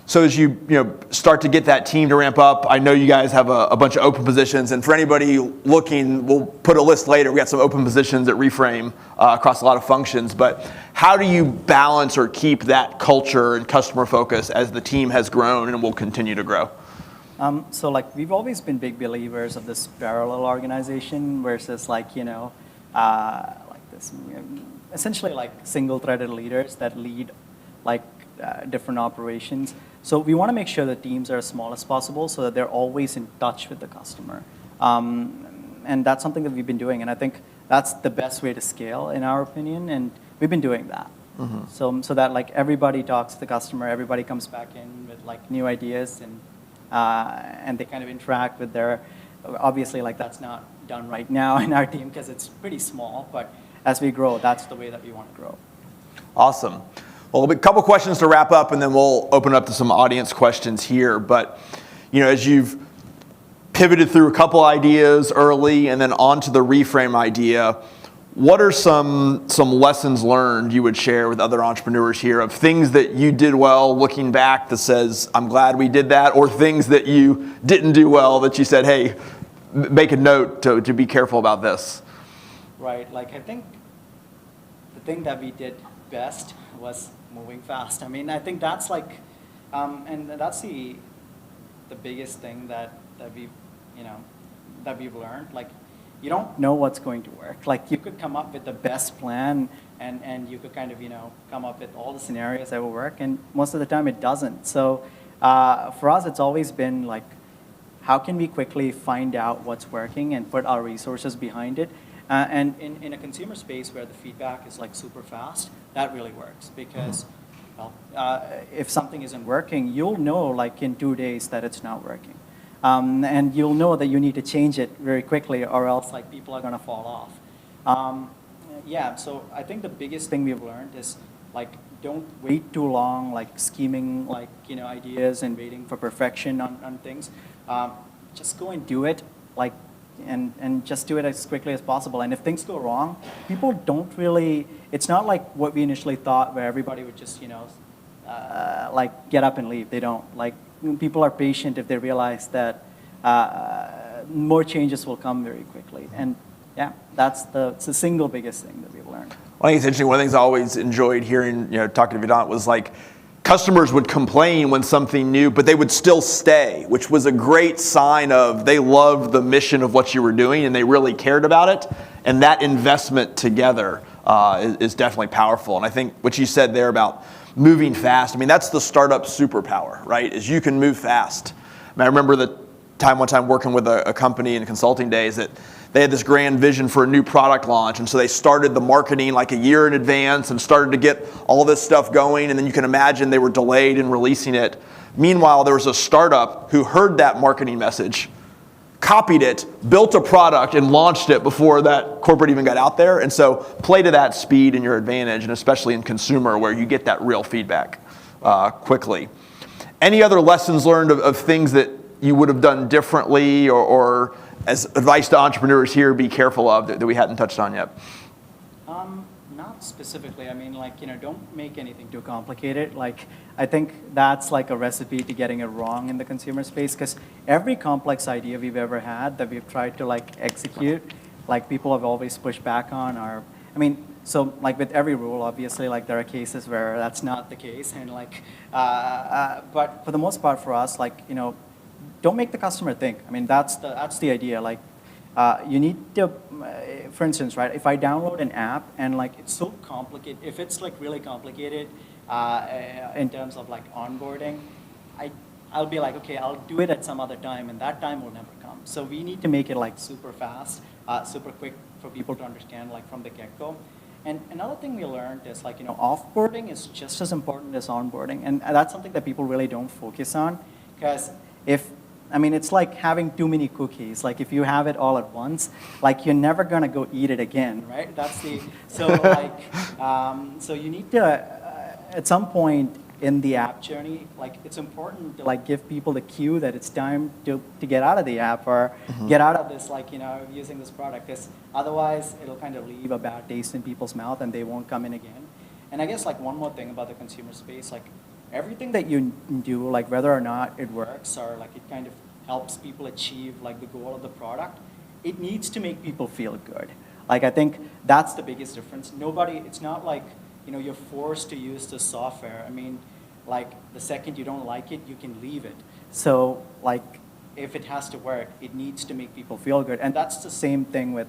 B: So as you start to get that team to ramp up, I know you guys have a bunch of open positions, and for anybody looking, we'll put a list later. We got some open positions at Reframe across a lot of functions, but how do you balance or keep that culture and customer focus as the team has grown and will continue to grow?
C: So like we've always been big believers of this parallel organization versus like this essentially like single-threaded leaders that lead like different operations. So we want to make sure the teams are as small as possible so that they're always in touch with the customer. And that's something that we've been doing. And I think that's the best way to scale, in our opinion. And we've been doing that. Mm-hmm. So that like everybody talks to the customer, everybody comes back in with like new ideas, and they kind of interact with their, obviously like that's not done right now in our team because it's pretty small. But as we grow, that's the way that we want to grow.
B: Awesome. Well, a couple questions to wrap up, and then we'll open up to some audience questions here. But as you've pivoted through a couple ideas early and then onto the Reframe idea, what are some lessons learned you would share with other entrepreneurs here of things that you did well looking back that says, I'm glad we did that, or things that you didn't do well that you said, hey, make a note to be careful about this?
C: Right. Like I think the thing that we did best was moving fast. I mean, I think that's like, and that's the biggest thing that we've learned. Like, you don't know what's going to work. Like, you could come up with the best plan, and you could kind of come up with all the scenarios that will work, and most of the time it doesn't. So for us, it's always been like, how can we quickly find out what's working and put our resources behind it? And in a consumer space where the feedback is like super fast, that really works because if something isn't working, you'll know like in 2 days that it's not working. And you'll know that you need to change it very quickly or else like people are going to fall off. So I think the biggest thing we've learned is like don't wait too long like scheming like ideas and waiting for perfection on things. Just go and do it like and just do it as quickly as possible. And if things go wrong, people don't really, it's not like what we initially thought where everybody would just, like get up and leave. They don't. Like people are patient if they realize that more changes will come very quickly. And yeah, it's the single biggest thing that we've learned.
B: Well, I think it's interesting. One of the things I always enjoyed hearing, talking to Vedant was like, customers would complain when something new, but they would still stay, which was a great sign of they loved the mission of what you were doing and they really cared about it. And that investment together is definitely powerful. And I think what you said there about moving fast, I mean, that's the startup superpower, right? Is you can move fast. I remember one time working with a company in consulting days that they had this grand vision for a new product launch, and so they started the marketing like a year in advance and started to get all this stuff going, and then you can imagine they were delayed in releasing it. Meanwhile, there was a startup who heard that marketing message, copied it, built a product, and launched it before that corporate even got out there. And so play to that speed in your advantage, and especially in consumer where you get that real feedback quickly. Any other lessons learned of things that you would have done differently or as advice to entrepreneurs here, be careful of that we hadn't touched on yet?
C: Not specifically. I mean, like, don't make anything too complicated. Like, I think that's like a recipe to getting it wrong in the consumer space because every complex idea we've ever had that we've tried to like execute, like people have always pushed back on so like with every rule, obviously, like there are cases where that's not the case. And like, but for the most part for us, like, don't make the customer think. I mean, that's the idea. Like, you need to, for instance, right? If I download an app and like it's so complicated, if it's like really complicated in terms of like onboarding, I'll be like, okay, I'll do it at some other time, and that time will never come. So we need to make it like super fast, super quick for people to understand like from the get-go. And another thing we learned is like, offboarding is just as important as onboarding, and that's something that people really don't focus on because it's like having too many cookies. Like if you have it all at once, like you're never gonna go eat it again, right? So you need to, at some point, in the app journey, like it's important to like give people the cue that it's time to get out of the app or get out of this, like, using this product, because otherwise it'll kind of leave a bad taste in people's mouth and they won't come in again. And I guess like one more thing about the consumer space, like everything that you do, like whether or not it works or like it kind of helps people achieve like the goal of the product, it needs to make people feel good. Like I think that's the biggest difference. It's not like, you're forced to use the software. I mean, like the second you don't like it, you can leave it. So like if it has to work, it needs to make people feel good. And that's the same thing with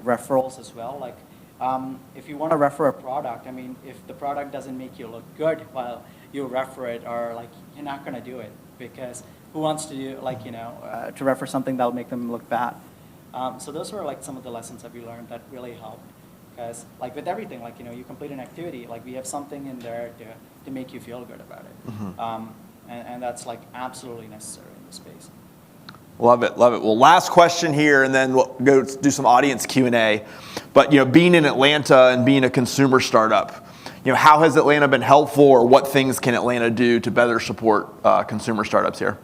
C: referrals as well. Like if you want to refer a product, I mean, if the product doesn't make you look good while you refer it, or like you're not going to do it, because who wants to do like, to refer something that'll make them look bad? So those were like some of the lessons that we learned that really helped. Because like with everything, like, you complete an activity, like we have something in there to make you feel good about it. And that's like absolutely necessary in the space.
B: Love it, love it. Well, last question here, and then we'll go do some audience Q&A. But being in Atlanta and being a consumer startup, how has Atlanta been helpful, or what things can Atlanta do to better support consumer startups here?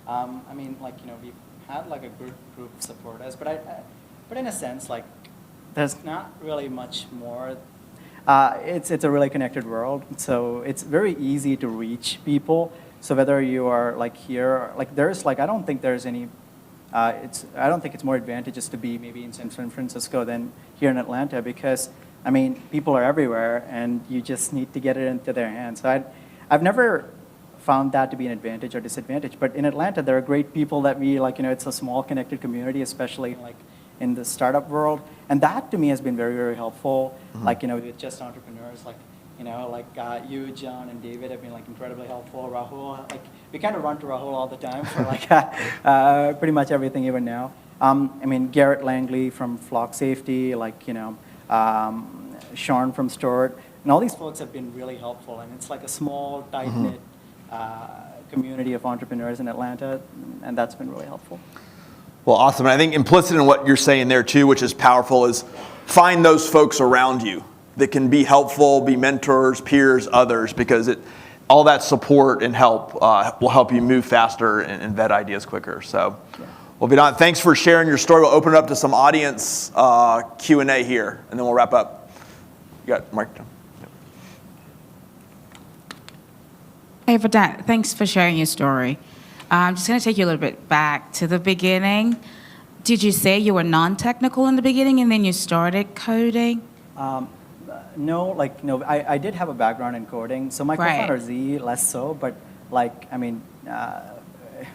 C: I mean, like, we've had like a group support us, but in a sense, like, there's not really much more. It's a really connected world, so it's very easy to reach people. So whether you are like here, like there's like, I don't think there's any, I don't think it's more advantageous to be maybe in San Francisco than here in Atlanta, because I mean, people are everywhere and you just need to get it into their hands. So I've never found that to be an advantage or disadvantage, but in Atlanta, there are great people that we like, it's a small connected community, especially like in the startup world. And that to me has been very, very helpful. Like, with just entrepreneurs, like, you, John, and David have been like incredibly helpful. Rahul, like we kind of run to Rahul all the time for like pretty much everything even now. I mean, Garrett Langley from Flock Safety, like, Sean from Stewart, and all these folks have been really helpful. And it's like a small, tight-knit community of entrepreneurs in Atlanta, and that's been really helpful.
B: Well, awesome. And I think implicit in what you're saying there too, which is powerful, is find those folks around you that can be helpful, be mentors, peers, others, because all that support and help will help you move faster and vet ideas quicker. So, well, Vedant, thanks for sharing your story. We'll open it up to some audience Q&A here, and then we'll wrap up. You got Mark.
D: Hey, Vedant, thanks for sharing your story. I'm just going to take you a little bit back to the beginning. Did you say you were non-technical in the beginning and then you started coding?
C: No, I did have a background in coding. So my co-founder Ziyi, less so, but like, I mean,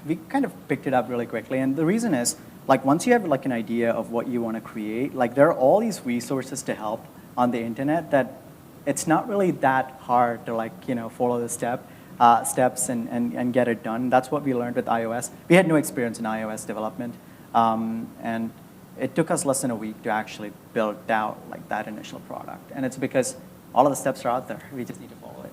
C: we kind of picked it up really quickly. And the reason is, like, once you have like an idea of what you want to create, like there are all these resources to help on the internet that it's not really that hard to like, follow the steps and get it done. That's what we learned with iOS. We had no experience in iOS development. And it took us less than a week to actually build out like that initial product. And it's because all of the steps are out there. We just need to follow it.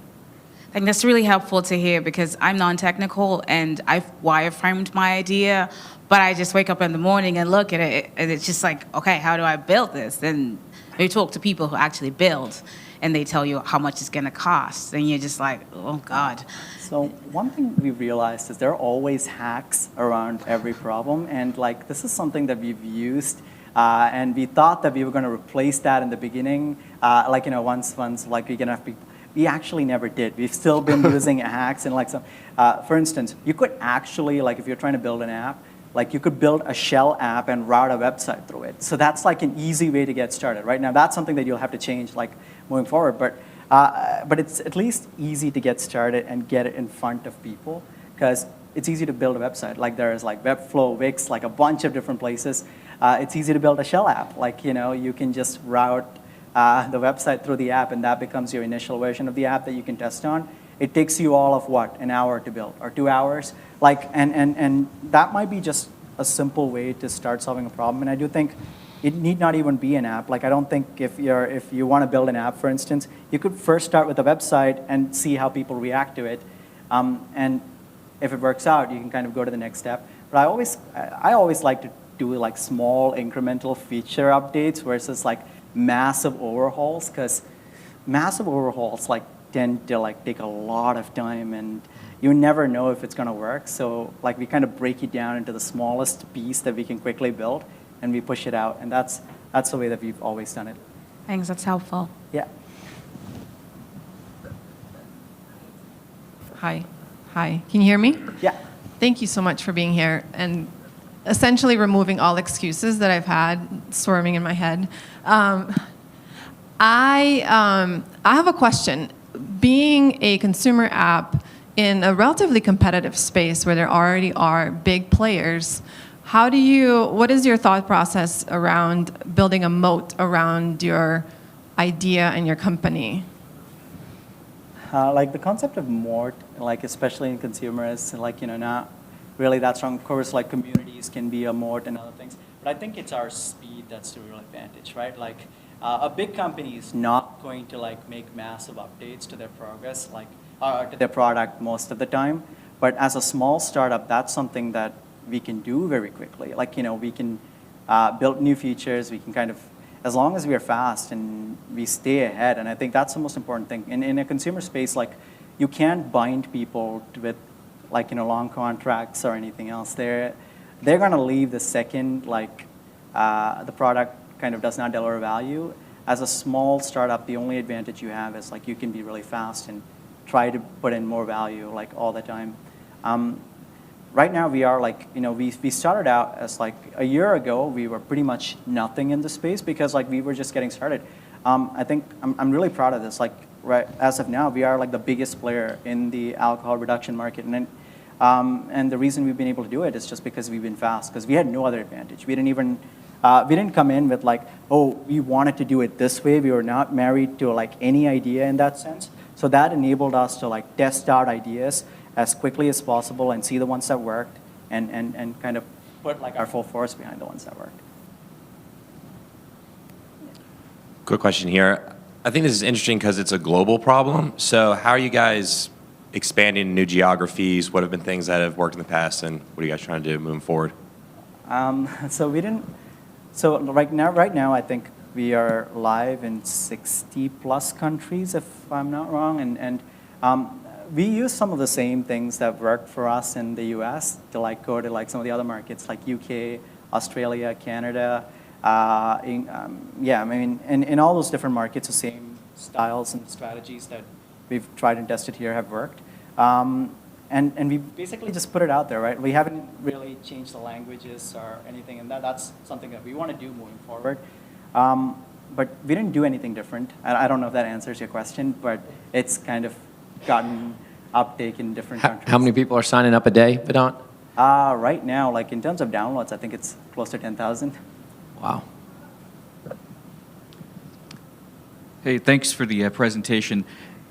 D: I think that's really helpful to hear, because I'm non-technical and I've wireframed my idea, but I just wake up in the morning and look at it, and it's just like, okay, how do I build this? And you talk to people who actually build, and they tell you how much it's going to cost, and you're just like, oh God.
C: So one thing we realized is there are always hacks around every problem, and like this is something that we've used, and we thought that we were going to replace that in the beginning, once like we can have people. We actually never did. We've still been using hacks and like some. For instance, you could actually, like if you're trying to build an app, like you could build a shell app and route a website through it. So that's like an easy way to get started. Right now, that's something that you'll have to change like moving forward. But it's at least easy to get started and get it in front of people, because it's easy to build a website. Like there's like Webflow, Wix, like a bunch of different places. It's easy to build a shell app. Like, you can just route the website through the app, and that becomes your initial version of the app that you can test on. It takes you all of what, an hour to build, or 2 hours? Like, and that might be just a simple way to start solving a problem. And I do think it need not even be an app. Like, I don't think if you want to build an app, for instance, you could first start with a website and see how people react to it. And if it works out, you can kind of go to the next step. But I always like to do like small incremental feature updates versus like massive overhauls, because massive overhauls, like tend to like take a lot of time, and you never know if it's going to work. So like we kind of break it down into the smallest piece that we can quickly build, and we push it out. And that's the way that we've always done it.
D: Thanks, that's helpful.
C: Yeah.
E: Hi. Can you hear me?
C: Yeah.
E: Thank you so much for being here and essentially removing all excuses that I've had swarming in my head. I have a question. Being a consumer app in a relatively competitive space where there already are big players, what is your thought process around building a moat around your idea and your company?
C: Like the concept of moat, like especially in consumer, is like, not really that strong. Of course, like communities can be a moat and other things, but I think it's our speed that's the real advantage, right? Like a big company is not going to like make massive updates to their progress, like to their product most of the time. But as a small startup, that's something that we can do very quickly. Like, we can build new features. We can kind of, as long as we are fast and we stay ahead. And I think that's the most important thing. In a consumer space, like you can't bind people with like, long contracts or anything else. They're going to leave the second like the product kind of does not deliver value. As a small startup, the only advantage you have is like you can be really fast and try to put in more value like all the time. Right now we are like, we started out as like a year ago, we were pretty much nothing in the space because like we were just getting started. I think I'm really proud of this. Like right as of now, we are like the biggest player in the alcohol reduction market. And the reason we've been able to do it is just because we've been fast, because we had no other advantage. We didn't come in with like, oh, we wanted to do it this way. We were not married to like any idea in that sense. So that enabled us to like test out ideas as quickly as possible and see the ones that worked and kind of put like our full force behind the ones that worked.
F: Quick question here. I think this is interesting because it's a global problem. So how are you guys expanding in new geographies? What have been things that have worked in the past, and what are you guys trying to do moving forward?
C: So right now, I think we are live in 60 plus countries, if I'm not wrong, and we use some of the same things that worked for us in the US to like go to like some of the other markets like UK, Australia, Canada. In all those different markets, the same styles and strategies that we've tried and tested here have worked. And we basically just put it out there, right? We haven't really changed the languages or anything, and that's something that we want to do moving forward. But we didn't do anything different. I don't know if that answers your question, but it's kind of gotten uptake in different countries.
A: How many people are signing up a day, Vedant?
C: Right now, like in terms of downloads, I think it's close to 10,000.
A: Wow.
G: Hey, thanks for the presentation.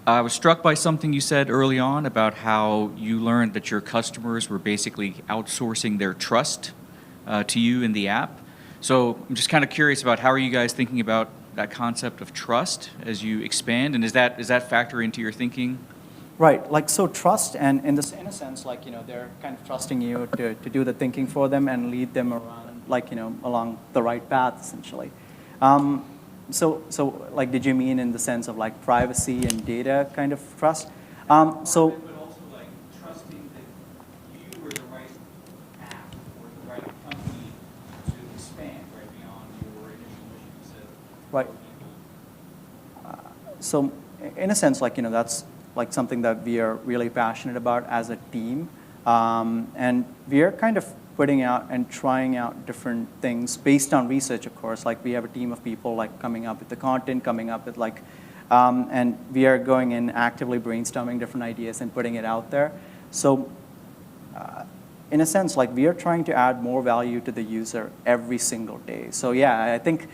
G: I was struck by something you said early on about how you learned that your customers were basically outsourcing their trust to you in the app. So I'm just kind of curious about how are you guys thinking about that concept of trust as you expand, and is that factor into your thinking?
C: Right, like so trust, and in a sense, like they're kind of trusting you to do the thinking for them and lead them around, like along the right path, essentially. So like, did you mean in the sense of like privacy and data kind of trust?
G: But also like trusting that you were the right app or the right company to expand right beyond your initial mission. You said
C: Right. So in a sense, like that's like something that we are really passionate about as a team, and we are kind of putting out and trying out different things based on research, of course. Like we have a team of people like coming up with the content, coming up with like, and we are going in actively brainstorming different ideas and putting it out there. So in a sense, like we are trying to add more value to the user every single day. So yeah, I think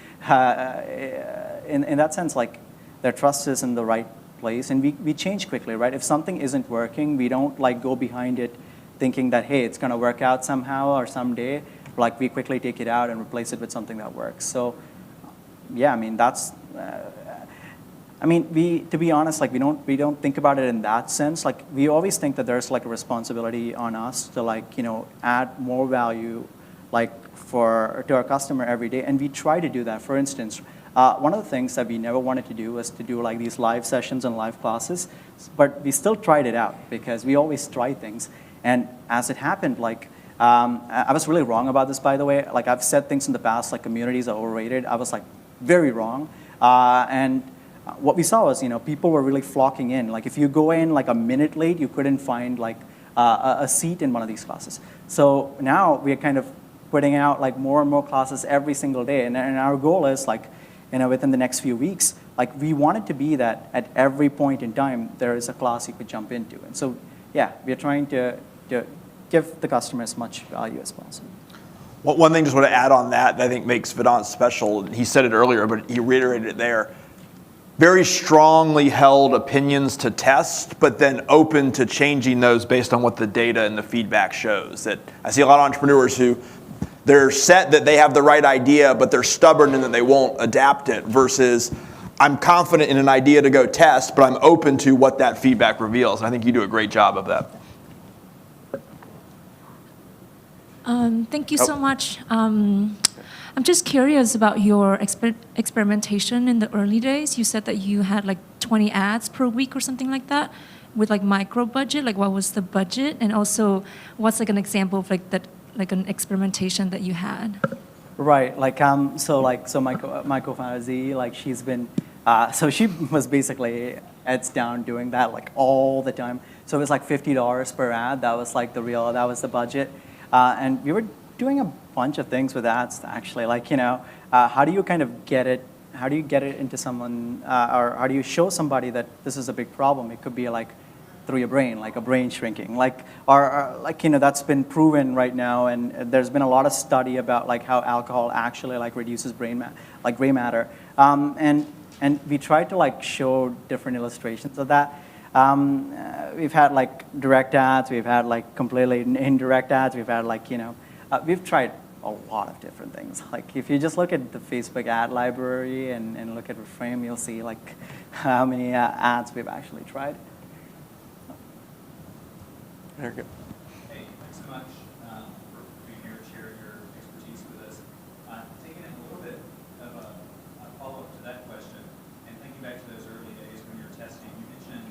C: in that sense, like their trust is in the right place, and we change quickly, right? If something isn't working, we don't like go behind it thinking that, hey, it's going to work out somehow or someday. Like we quickly take it out and replace it with something that works. So yeah, I mean, that's, to be honest, like we don't think about it in that sense. Like we always think that there's like a responsibility on us to like, add more value like to our customer every day. And we try to do that. For instance, one of the things that we never wanted to do was to do like these live sessions and live classes, but we still tried it out because we always try things. And as it happened, like, I was really wrong about this, by the way. Like, I've said things in the past, like communities are overrated. I was like very wrong. And what we saw was, people were really flocking in. Like, if you go in like a minute late, you couldn't find like a seat in one of these classes. So now we're kind of putting out like more and more classes every single day. And our goal is like, within the next few weeks, like we want it to be that at every point in time, there is a class you could jump into. And so, yeah, we're trying to give the customer as much value as possible.
B: One thing just want to add on that I think makes Vedant special, he said it earlier, but he reiterated it there. Very strongly held opinions to test, but then open to changing those based on what the data and the feedback shows. That I see a lot of entrepreneurs who they're set that they have the right idea, but they're stubborn and that they won't adapt it, versus I'm confident in an idea to go test, but I'm open to what that feedback reveals. I think you do a great job of that.
H: Thank you so much. I'm just curious about your experimentation in the early days. You said that you had like 20 ads per week or something like that with like micro budget. Like what was the budget? And also what's like an example of like that, like an experimentation that you had?
C: Right, like so my co-founder Ziyi, like she's been, so she was basically heads down doing that like all the time. So it was like $50 per ad. That was like that was the budget. And we were doing a bunch of things with ads actually, like, how do you kind of get it into someone, or how do you show somebody that this is a big problem? It could be like through your brain, like a brain shrinking, like, or like, that's been proven right now, and there's been a lot of study about like how alcohol actually like reduces gray matter, and we tried to like show different illustrations of that. We've had like direct ads, we've had like completely indirect ads, we've had like, we've tried a lot of different things. Like if you just look at the Facebook ad library and look at Reframe, you'll see like how many ads we've actually tried.
B: Very good.
I: Hey, thanks so much for being here and sharing your expertise with us. Taking it a little bit of a follow-up to that question and thinking back to those early days when you were testing, you mentioned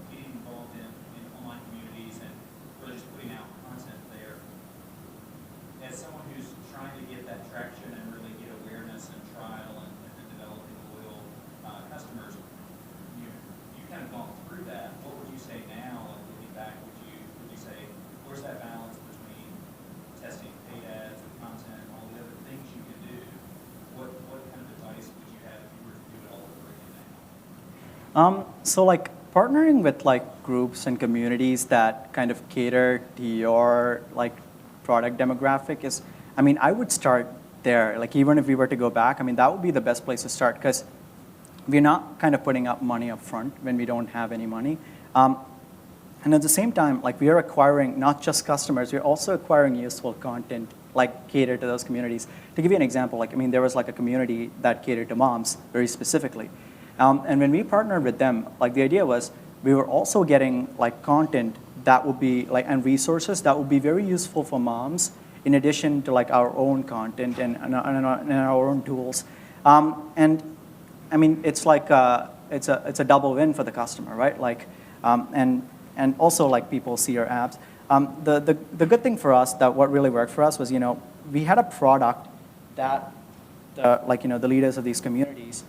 I: getting involved in online communities and really just putting out content there. As someone who's trying to get that traction and really get awareness and trial and developing loyal customers, you kind of gone through that. What would you say now, like looking back, would you say, where's that balance between testing paid ads and content and all the other things you can do? What kind of advice would you have if you were to do it all over again now?
C: So like partnering with like groups and communities that kind of cater to your like product demographic is, I would start there. Like even if we were to go back, that would be the best place to start, because we're not kind of putting up money up front when we don't have any money. And at the same time, like we are acquiring not just customers, we're also acquiring useful content like cater to those communities. To give you an example, like there was like a community that catered to moms very specifically. And when we partnered with them, like the idea was we were also getting like content that would be like, and resources that would be very useful for moms in addition to like our own content and our own tools. And it's like it's a double win for the customer, right? Like, and also like people see our apps. The good thing for us, that what really worked for us was, we had a product that the leaders of these communities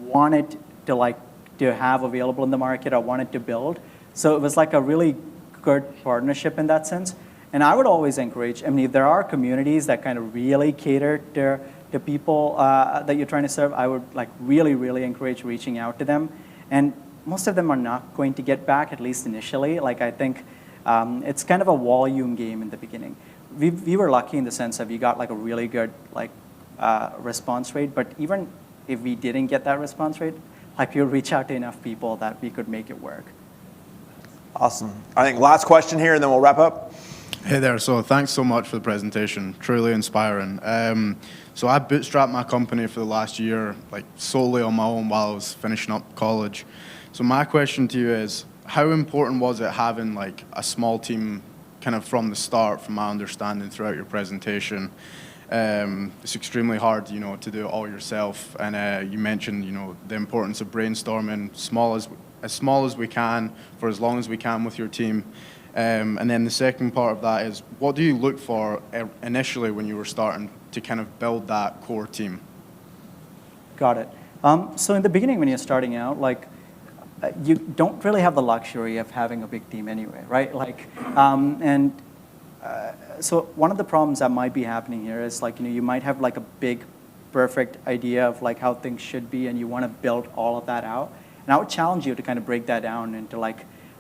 C: wanted to have available in the market or wanted to build. So it was like a really good partnership in that sense. And I would always encourage, there are communities that kind of really cater to people that you're trying to serve. I would like really encourage reaching out to them. And most of them are not going to get back, at least initially. Like I think it's kind of a volume game in the beginning. We were lucky in the sense that we got like a really good response rate, but even if we didn't get that response rate, like we'll reach out to enough people that we could make it work.
B: Awesome. I think last question here, and then we'll wrap up.
J: Hey there. So thanks so much for the presentation. Truly inspiring. So I bootstrapped my company for the last year, like solely on my own while I was finishing up college. So my question to you is, how important was it having like a small team kind of from the start, from my understanding throughout your presentation? It's extremely hard, to do it all yourself. And you mentioned, the importance of brainstorming as small as we can for as long as we can with your team. And then the second part of that is, what do you look for initially when you were starting to kind of build that core team?
C: Got it. So in the beginning, when you're starting out, you don't really have the luxury of having a big team anyway, right? So one of the problems that might be happening here is you might have a big, perfect idea of how things should be, and you want to build all of that out. And I would challenge you to kind of break that down into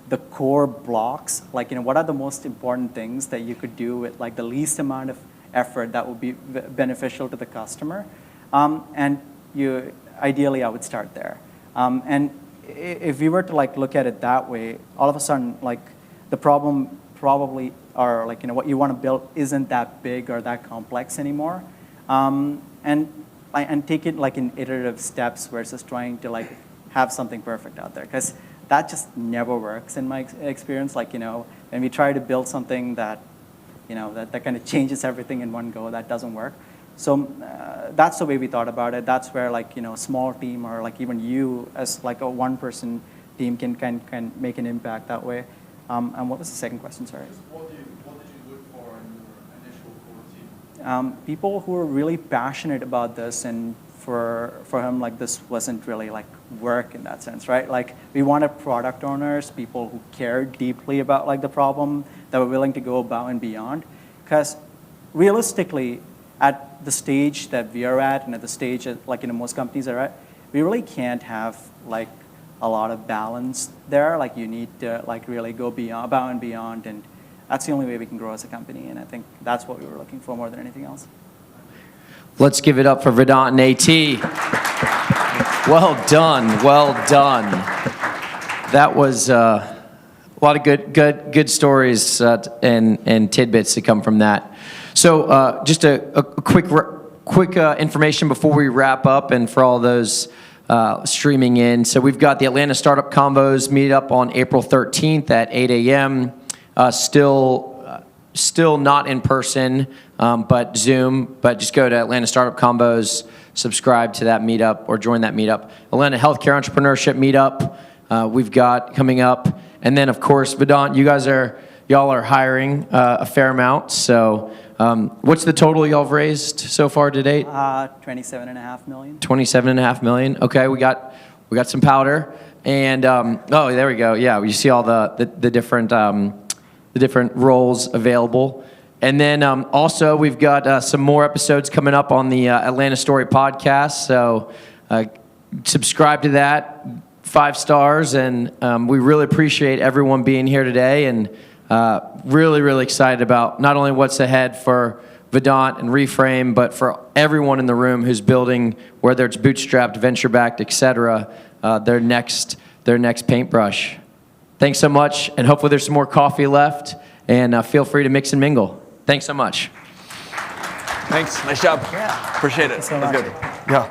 C: the core blocks. What are the most important things that you could do with the least amount of effort that would be beneficial to the customer? And ideally, I would start there. And if we were to look at it that way, all of a sudden the problem probably or what you want to build isn't that big or that complex anymore, and take it in iterative steps versus trying to have something perfect out there, because that just never works in my experience. When we try to build something that that kind of changes everything in one go, that doesn't work. So that's the way we thought about it. That's where a small team or even you as a one-person team can make an impact that way. And what was the second question, sorry?
J: What did you look for in your initial core team?
C: People who are really passionate about this, and for him this wasn't really work in that sense, right? We wanted product owners, people who care deeply about the problem, that were willing to go above and beyond. Because realistically, at the stage that we are at, and at the stage that most companies are at, we really can't have a lot of balance there. You need to really go above and beyond, and that's the only way we can grow as a company. And I think that's what we were looking for more than anything else.
A: Let's give it up for Vedant and AT. Well done, well done. That was a lot of good stories and tidbits to come from that. So just a quick information before we wrap up, and for all those streaming in. So we've got the Atlanta Startup Convos meetup on April 13th at 8 a.m. Still not in person, but Zoom. But just go to Atlanta Startup Convos, subscribe to that meetup or join that meetup. Atlanta Healthcare Entrepreneurship meetup we've got coming up. And then, of course, Vedant, y'all are hiring a fair amount. So what's the total y'all have raised so far to date?
C: $27.5 million.
A: $27.5 million. Okay, we got some powder, and oh, there we go. Yeah, you see all the different roles available, and then also we've got some more episodes coming up on the Atlanta Story podcast. So subscribe to that, 5 stars, and we really appreciate everyone being here today, and really excited about not only what's ahead for Vedant and Reframe, but for everyone in the room who's building, whether it's bootstrapped, venture-backed, etc., their next paintbrush. Thanks so much, and hopefully there's some more coffee left, and feel free to mix and mingle. Thanks so much.
B: Thanks. Nice job.
C: Yeah.
B: Appreciate it.
C: Thanks so
B: That was
C: much.
B: good. Yeah.